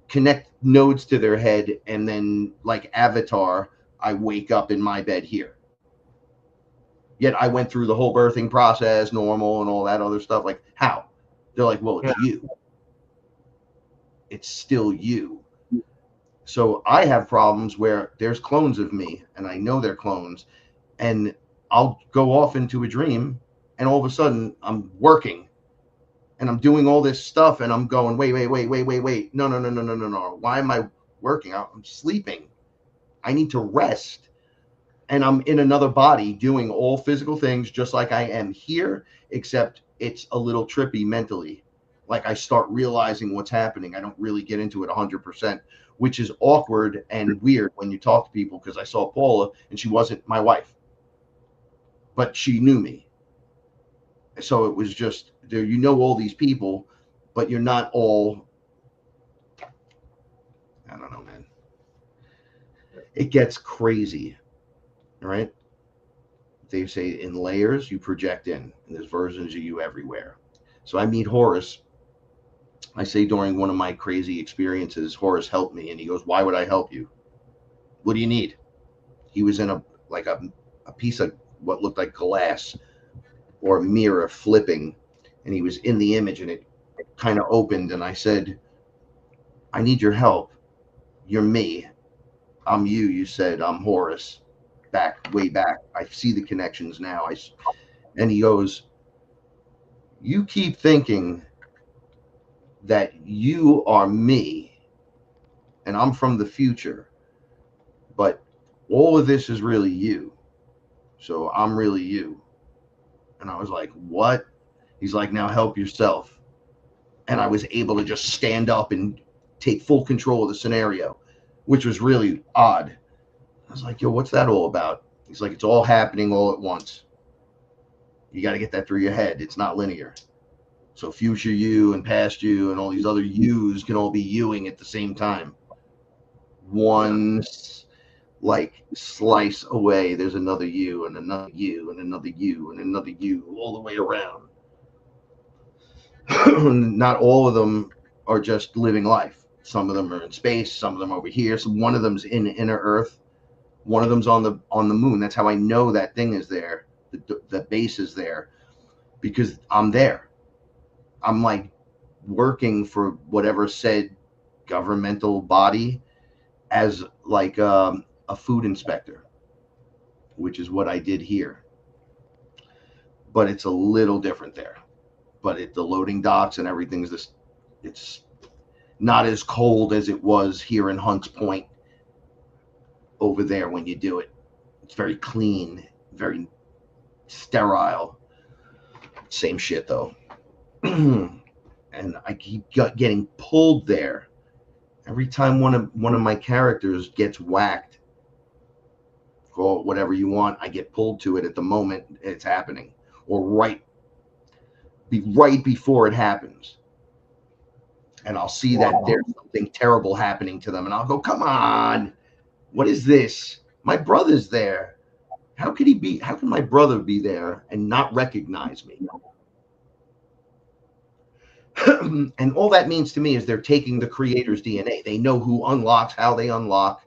connect nodes to their head, and then like Avatar, I wake up in my bed here. Yet I went through the whole birthing process, normal and all that other stuff. Like, how? They're like, "Well, it's you. It's still you." So I have problems where there's clones of me and I know they're clones, and I'll go off into a dream and all of a sudden I'm working and I'm doing all this stuff and I'm going, wait. No. Why am I working? I'm sleeping. I need to rest. And I'm in another body doing all physical things just like I am here, except it's a little trippy mentally. Like I start realizing what's happening. I don't really get into it 100%, which is awkward and weird when you talk to people, because I saw Paula and she wasn't my wife, but she knew me. So it was just, all these people, but you're not all, I don't know, man. It gets crazy, right? They say in layers you project in, and there's versions of you everywhere. So I meet Horus. I say during one of my crazy experiences, Horus helped me, and he goes, "Why would I help you? What do you need?" He was in a piece of what looked like glass or a mirror flipping, and he was in the image, and it kind of opened, and I said, "I need your help. You're me. I'm you." You said, "I'm Horus." Way back. I see the connections now. And he goes, "You keep thinking that you are me and I'm from the future, but All of this is really you. So I'm really you. And I was like, what? He's like, now help yourself. And I was able to just stand up and take full control of the scenario, which was really odd. I was like, yo, what's that all about? He's like, it's all happening all at once. You got to get that through your head. It's not linear. So future you and past you and all these other yous can all be youing at the same time. One like slice away, there's another you and another you and another you and another you all the way around. Not all of them are just living life. Some of them are in space, some of them are over here. So one of them's in inner Earth, one of them's on the moon. That's how I know that thing is there. The base is there because I'm there. I'm like working for whatever said governmental body as like a food inspector, which is what I did here. But it's a little different there. But the loading docks and everything's this. It's not as cold as it was here in Hunts Point over there when you do it. It's very clean, very sterile. Same shit though. And I keep getting pulled there. Every time one of my characters gets whacked, call it whatever you want, I get pulled to it at the moment it's happening, or right before it happens. And I'll see that there's something terrible happening to them, and I'll go, come on, what is this? My brother's there. How can my brother be there and not recognize me? And all that means to me is they're taking the creator's DNA. They know who unlocks, how they unlock,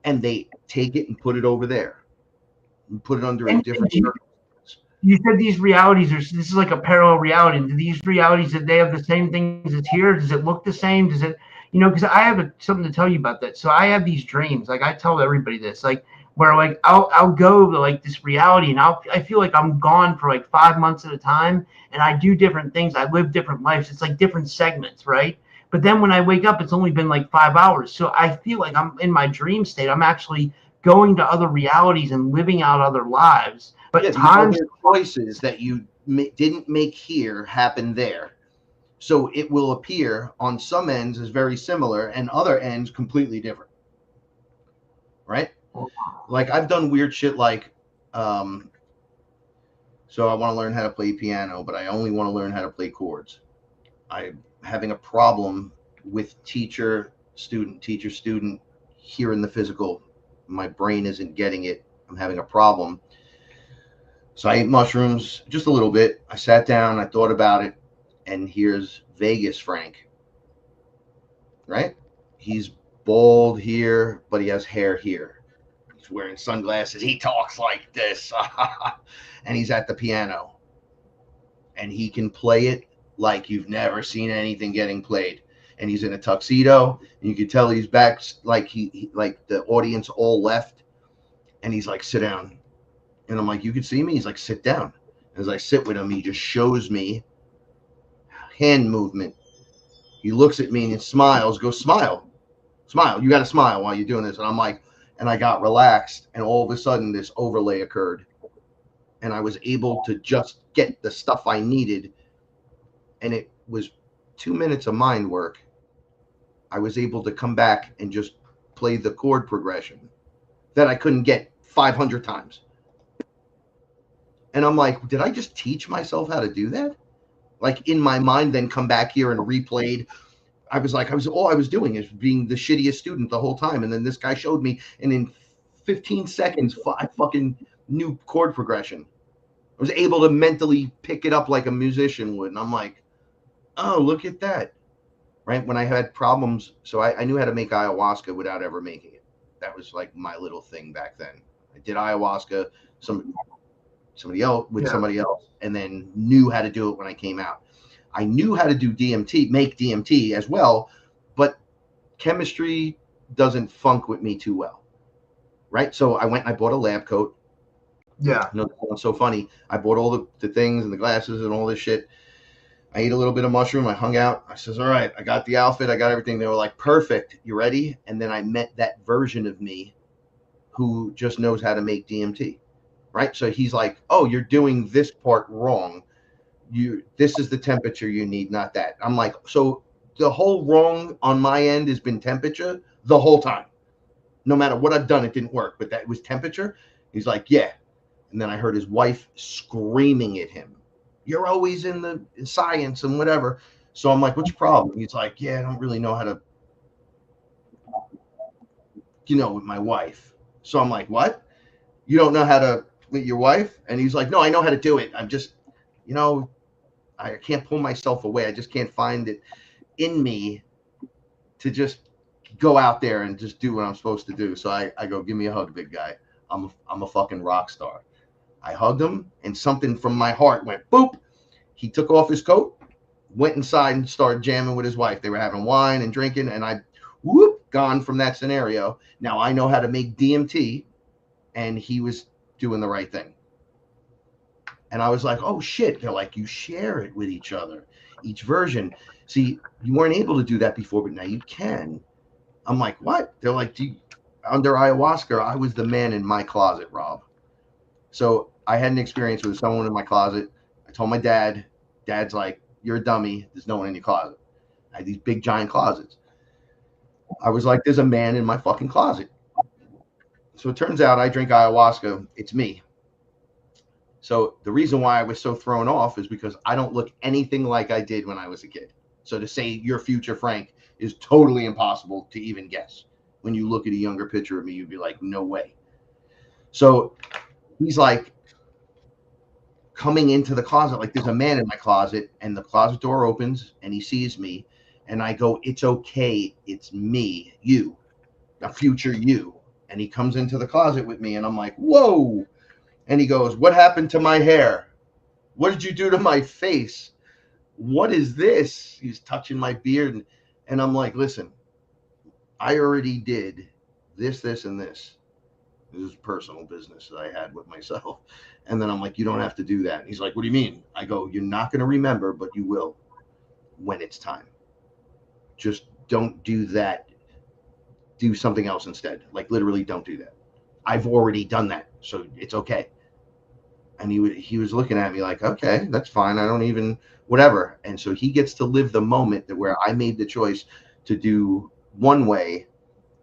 and they take it and put it over there and put it under a different circumstance. You said these realities this is like a parallel reality. Do these realities, that they have the same things as here? Does it look the same? Does it, because I have something to tell you about that. So I have these dreams. Like I tell everybody this, like where like I'll go to like this reality and I feel like I'm gone for like 5 months at a time, and I do different things. I live different lives. It's like different segments, right? But then when I wake up, it's only been like 5 hours. So I feel like I'm in my dream state. I'm actually going to other realities and living out other lives. But times choices that you didn't make here happen there. So it will appear on some ends as very similar and other ends completely different. Right? Like I've done weird shit like, so I want to learn how to play piano, but I only want to learn how to play chords. I'm having a problem with teacher, student here in the physical. My brain isn't getting it. I'm having a problem. So I ate mushrooms just a little bit. I sat down, I thought about it, and here's Vegas Frank, right? He's bald here, but he has hair here. He's wearing sunglasses. He talks like this. And he's at the piano. And he can play it like you've never seen anything getting played. And he's in a tuxedo, and you can tell he's back, like he like the audience all left, and he's like, sit down. And I'm like, you can see me? He's like, sit down. As I sit with him, he just shows me hand movement. He looks at me and he smiles, goes, smile. You got to smile while you're doing this. And I'm like, and I got relaxed. And all of a sudden, this overlay occurred. And I was able to just get the stuff I needed. And it was 2 minutes of mind work. I was able to come back and just play the chord progression that I couldn't get 500 times. And I'm like, did I just teach myself how to do that? Like in my mind, then come back here and replayed. All I was doing is being the shittiest student the whole time. And then this guy showed me, and in 15 seconds, I fucking knew chord progression. I was able to mentally pick it up like a musician would. And I'm like, oh, look at that. Right? When I had problems, so I knew how to make ayahuasca without ever making it. That was like my little thing back then. I did ayahuasca, somebody else, and then knew how to do it when I came out. I knew how to do make DMT as well, but chemistry doesn't funk with me too well. Right? So I went and I bought a lab coat. Yeah. It's so funny. I bought all the things and the glasses and all this shit. I ate a little bit of mushroom. I hung out. I says, all right, I got the outfit. I got everything. They were like, perfect. You ready? And then I met that version of me who just knows how to make DMT, right? So he's like, oh, you're doing this part wrong. This is the temperature you need, not that. I'm like, so the whole wrong on my end has been temperature the whole time. No matter what I've done, it didn't work, but that was temperature. He's like, yeah. And then I heard his wife screaming at him, you're always in the science and whatever. So I'm like, what's your problem? He's like, yeah, I don't really know how to, with my wife. So I'm like, what? You don't know how to with your wife? And he's like, no, I know how to do it. I'm just, I can't pull myself away. I just can't find it in me to just go out there and just do what I'm supposed to do. So I go, give me a hug, big guy. I'm a fucking rock star. I hugged him, and something from my heart went boop. He took off his coat, went inside and started jamming with his wife. They were having wine and drinking, and I gone from that scenario. Now I know how to make DMT, and he was doing the right thing. And I was like, oh shit. They're like, you share it with each other, each version. See, you weren't able to do that before, but now you can. I'm like, what? They're like, under ayahuasca, I was the man in my closet, Rob. So I had an experience with someone in my closet. I told my dad. Dad's like, you're a dummy. There's no one in your closet. I had these big, giant closets. I was like, there's a man in my fucking closet. So it turns out I drink ayahuasca. It's me. So the reason why I was so thrown off is because I don't look anything like I did when I was a kid. So to say your future Frank is totally impossible to even guess. When you look at a younger picture of me, you'd be like, no way. So he's like coming into the closet, like there's a man in my closet, and the closet door opens and he sees me, and I go, it's okay. It's me, you, a future you. And he comes into the closet with me, and I'm like, whoa. And he goes, what happened to my hair? What did you do to my face? What is this? He's touching my beard. And I'm like, listen, I already did this, and this. This is personal business that I had with myself. And then I'm like, you don't have to do that. And he's like, what do you mean? I go, you're not going to remember, but you will when it's time. Just don't do that. Do something else instead. Like literally don't do that. I've already done that. So it's okay. And he was looking at me like, okay, that's fine. I don't even, whatever. And so he gets to live the moment that where I made the choice to do one way.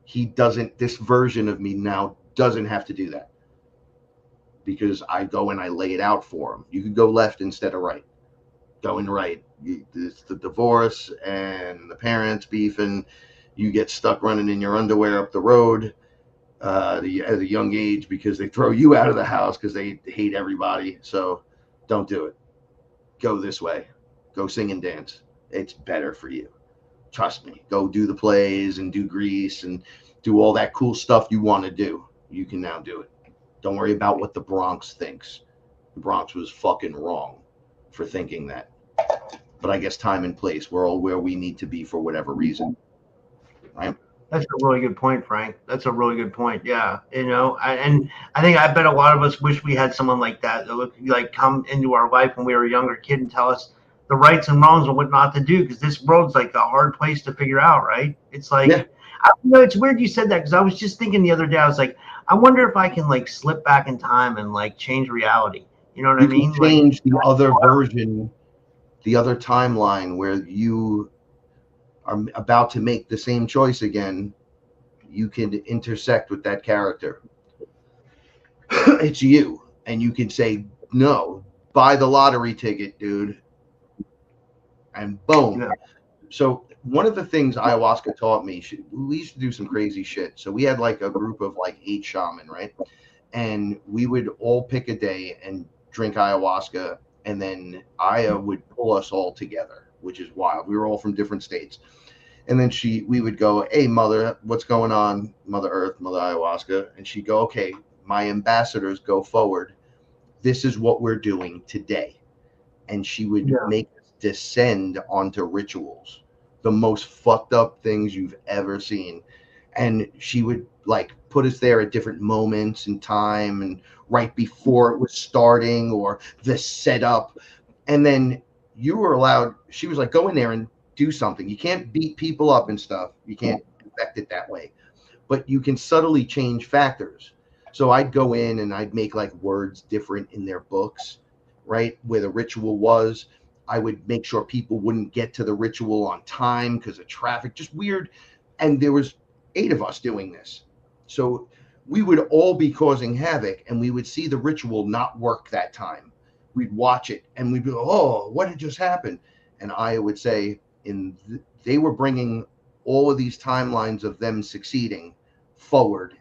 He doesn't, this version of me now doesn't have to do that. Because I go and I lay it out for him. You could go left instead of right. Going right. It's the divorce and the parents beefing. You get stuck running in your underwear up the road. At a young age because they throw you out of the house because they hate everybody. So don't do it. Go this way. Go sing and dance. It's better for you. Trust me. Go do the plays and do Grease and do all that cool stuff you want to do. You can now do it. Don't worry about what the Bronx thinks. The Bronx was fucking wrong for thinking that. But I guess time and place, we're all where we need to be for whatever reason. Right? That's a really good point, Frank. That's a really good point. Yeah, and I bet a lot of us wish we had someone like that like come into our life when we were a younger kid and tell us the rights and wrongs and what not to do, because this world's like a hard place to figure out, right? It's like, yeah. It's weird you said that, because I was just thinking the other day, I was like, I wonder if I can like slip back in time and like change reality. You know what I mean? Change the other version, the other timeline where you are about to make the same choice again. You can intersect with that character. It's you. And you can say, no, buy the lottery ticket, dude. And boom. Yeah. So one of the things ayahuasca taught me, we used to do some crazy shit. So we had like a group of like 8 shaman, right? And we would all pick a day and drink ayahuasca. And then Aya would pull us all together, which is wild. We were all from different states. And then we would go, hey, mother, what's going on? Mother Earth, Mother Ayahuasca. And she'd go, okay, my ambassadors go forward. This is what we're doing today. And she would make us descend onto rituals, the most fucked up things you've ever seen. And she would like put us there at different moments in time and right before it was starting or the setup. And then you were allowed, she was like, go in there and do something. You can't beat people up and stuff. You can't affect it that way. But you can subtly change factors. So I'd go in and I'd make like words different in their books, right? Where the ritual was. I would make sure people wouldn't get to the ritual on time because of traffic, just weird. And there was 8 of us doing this. So we would all be causing havoc, and we would see the ritual not work that time. We'd watch it and we'd be like, oh, what had just happened? And I would say they were bringing all of these timelines of them succeeding forward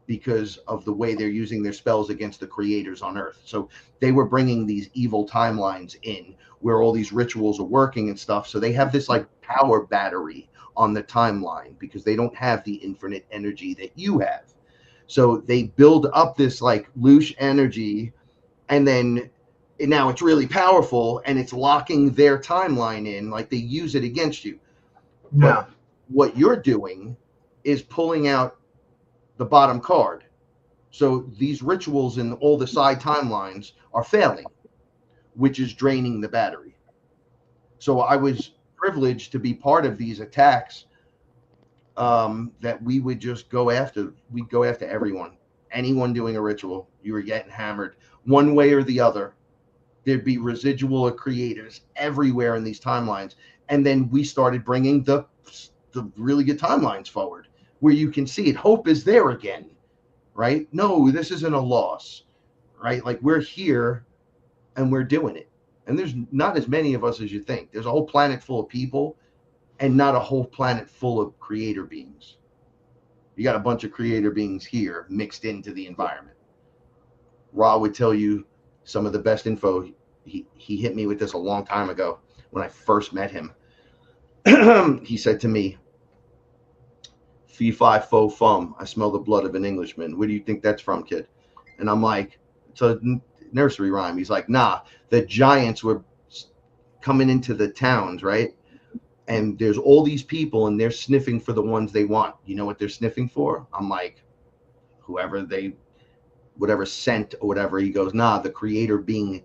because of the way they're using their spells against the creators on Earth. So they were bringing these evil timelines in where all these rituals are working and stuff. So they have this like power battery on the timeline because they don't have the infinite energy that you have. So they build up this like loose energy, and then now it's really powerful and it's locking their timeline in, like they use it against you. No. But what you're doing is pulling out the bottom card. So these rituals in all the side timelines are failing, which is draining the battery. So I was privileged to be part of these attacks that we would just go after. We'd go after everyone. Anyone doing a ritual, you were getting hammered one way or the other. There'd be residual creators everywhere in these timelines. And then we started bringing the really good timelines forward where you can see it. Hope is there again, right? No, this isn't a loss, right? Like we're here and we're doing it. And there's not as many of us as you think. There's a whole planet full of people and not a whole planet full of creator beings. You got a bunch of creator beings here mixed into the environment. Ra would tell you some of the best info. He hit me with this a long time ago when I first met him. He said to me, fee fi fo fum, I smell the blood of an Englishman. Where do you think that's from, kid? And I'm like, it's a nursery rhyme. He's like, nah, the giants were coming into the towns, right? And there's all these people and they're sniffing for the ones they want. You know what they're sniffing for? I'm like, whatever scent or whatever. He goes, nah, the creator being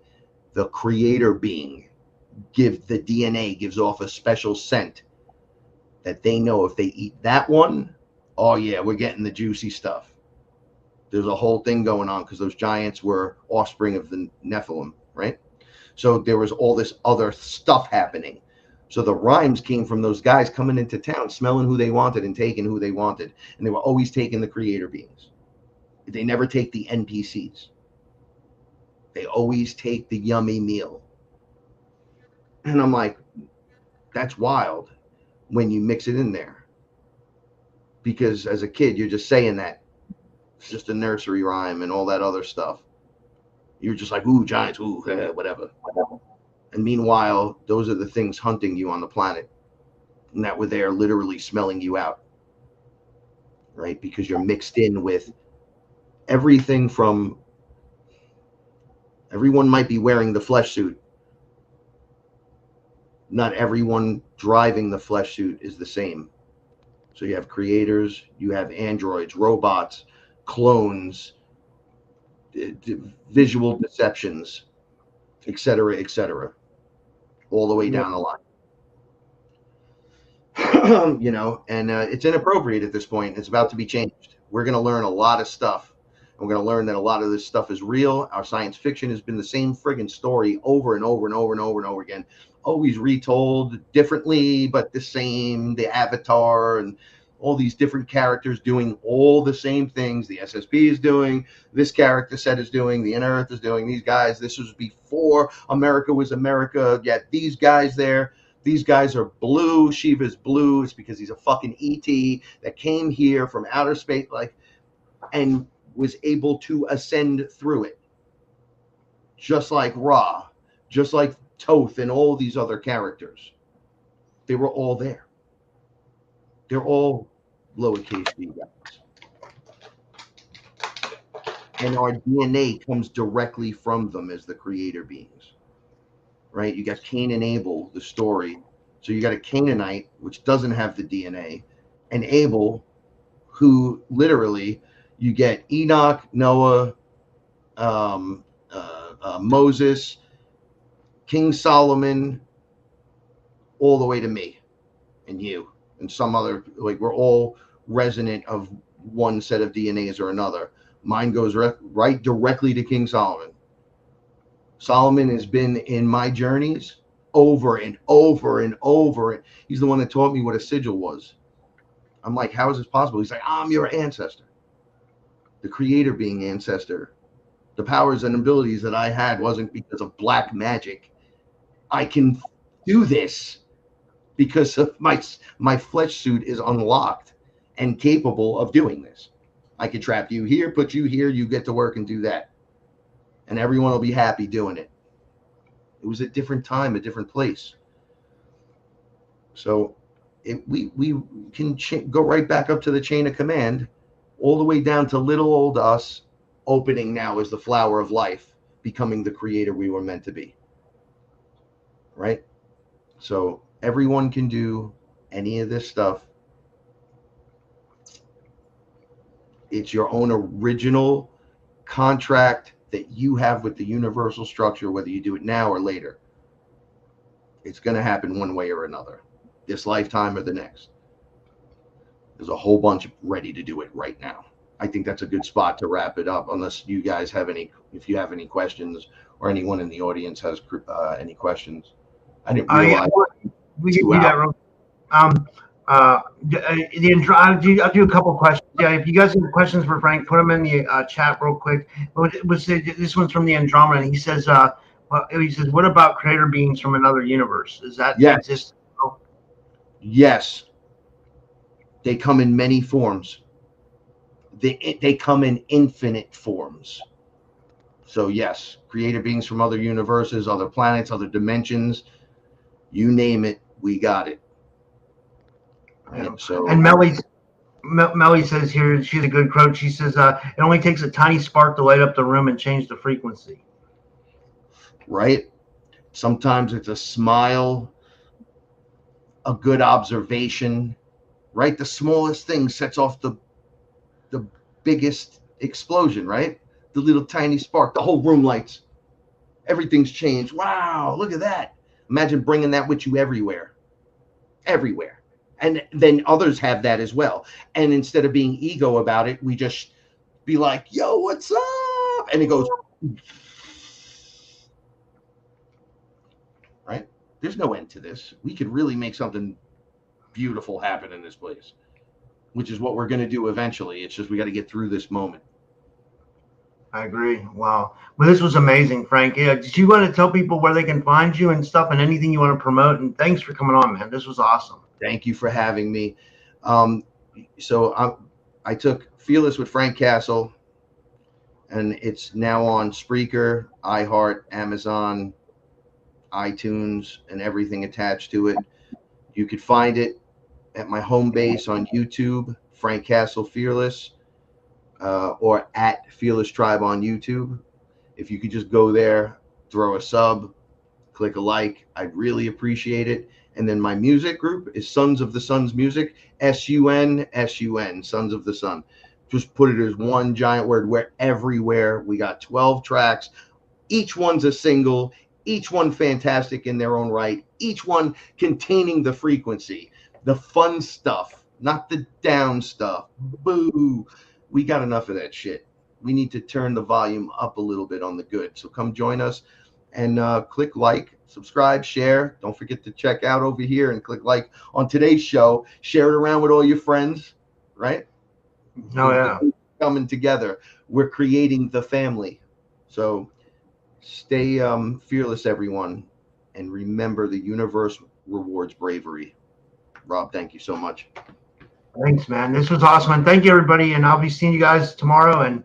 give the DNA gives off a special scent that they know if they eat that one, oh yeah, we're getting the juicy stuff. There's a whole thing going on because those giants were offspring of the Nephilim, right? So there was all this other stuff happening. So the rhymes came from those guys coming into town, smelling who they wanted and taking who they wanted. And they were always taking the creator beings. They never take the NPCs. They always take the yummy meal. And I'm like, that's wild when you mix it in there. Because as a kid, you're just saying that. It's just a nursery rhyme and all that other stuff. You're just like, ooh, giants, ooh, whatever. And meanwhile, those are the things hunting you on the planet. And that were there literally smelling you out. Right? Because you're mixed in with everything from everyone might be wearing the flesh suit. Not everyone driving the flesh suit is the same. So you have creators, you have androids, robots, clones, visual deceptions, etc., all the way down the line. You know, and it's inappropriate at this point. It's about to be changed. We're going to learn a lot of stuff. We're going to learn that a lot of this stuff is real. Our science fiction has been the same friggin' story over and over and over and over and over again. Always retold differently, but the same. The Avatar and all these different characters doing all the same things. The SSP is doing, this character set is doing, the Inner Earth is doing, these guys. This was before America was America. Yet these guys there. These guys are blue. Shiva's blue. It's because he's a fucking ET that came here from outer space, like, and was able to ascend through it. Just like Ra, just like Toth and all these other characters. They were all there. They're all lowercase d guys. And our DNA comes directly from them as the creator beings. Right? You got Cain and Abel, the story. So you got a Canaanite, which doesn't have the DNA, and Abel, who literally, you get Enoch, Noah, Moses, King Solomon, all the way to me and you and some other, like we're all resonant of one set of DNAs or another. Mine goes right directly to King Solomon. Solomon has been in my journeys over and over and over. He's the one that taught me what a sigil was. I'm like, how is this possible? He's like, I'm your ancestor. The creator being ancestor. The powers and abilities that I had wasn't because of black magic. I can do this because of my flesh suit is unlocked and capable of doing this. I can trap you here, put you here, you get to work and do that. And everyone will be happy doing it. It was a different time, a different place. So we can go right back up to the chain of command, all the way down to little old us, opening now as the flower of life, becoming the creator we were meant to be. Right? So everyone can do any of this stuff. It's your own original contract that you have with the universal structure, whether you do it now or later. It's going to happen one way or another, this lifetime or the next. There's a whole bunch ready to do it right now. I think that's a good spot to wrap it up, unless you guys have any, if you have any questions, or anyone in the audience has any questions. I didn't realize. We can do that real. I'll do a couple of questions. Yeah, if you guys have questions for Frank, put them in the chat real quick. This one's from the Andromeda. And he says, what about creator beings from another universe? Does that exist? Yes. They come in many forms. They come in infinite forms. So yes, creator beings from other universes, other planets, other dimensions, you name it, we got it. Right? So, and Melly says here, she's a good quote. She says, it only takes a tiny spark to light up the room and change the frequency. Right? Sometimes it's a smile, a good observation, right? The smallest thing sets off the biggest explosion, right? The little tiny spark, the whole room lights. Everything's changed. Wow, look at that. Imagine bringing that with you everywhere. Everywhere. And then others have that as well. And instead of being ego about it, we just be like, yo, what's up? And it goes, right? There's no end to this. We could really make something beautiful happen in this place, which is what we're going to do eventually. It's just we got to get through this moment. I agree. Wow. Well, this was amazing, Frank. Yeah, did you want to tell people where they can find you and stuff and anything you want to promote? And thanks for coming on, man. This was awesome. Thank you for having me. So I took Fearless with Frank Castle, and it's now on Spreaker, iHeart, Amazon, iTunes, and everything attached to it. You could find it at my home base on YouTube, Frank Castle Fearless, or at Fearless Tribe on YouTube. If you could just go there, throw a sub, click a like, I'd really appreciate it. And then my music group is Sons of the Suns Music, SUN, Sons of the Sun. Just put it as one giant word. We're everywhere. We got 12 tracks. Each one's a single, each one fantastic in their own right, each one containing the frequency, the fun stuff, not the down stuff. Boo. We got enough of that shit. We need to turn the volume up a little bit on the good. So come join us and click like, subscribe, share. Don't forget to check out over here and click like on today's show. Share it around with all your friends, right? Oh, yeah. Coming together. We're creating the family. So stay fearless, everyone. And remember, the universe rewards bravery. Rob, thank you so much. Thanks, man. This was awesome. And thank you, everybody. And I'll be seeing you guys tomorrow. And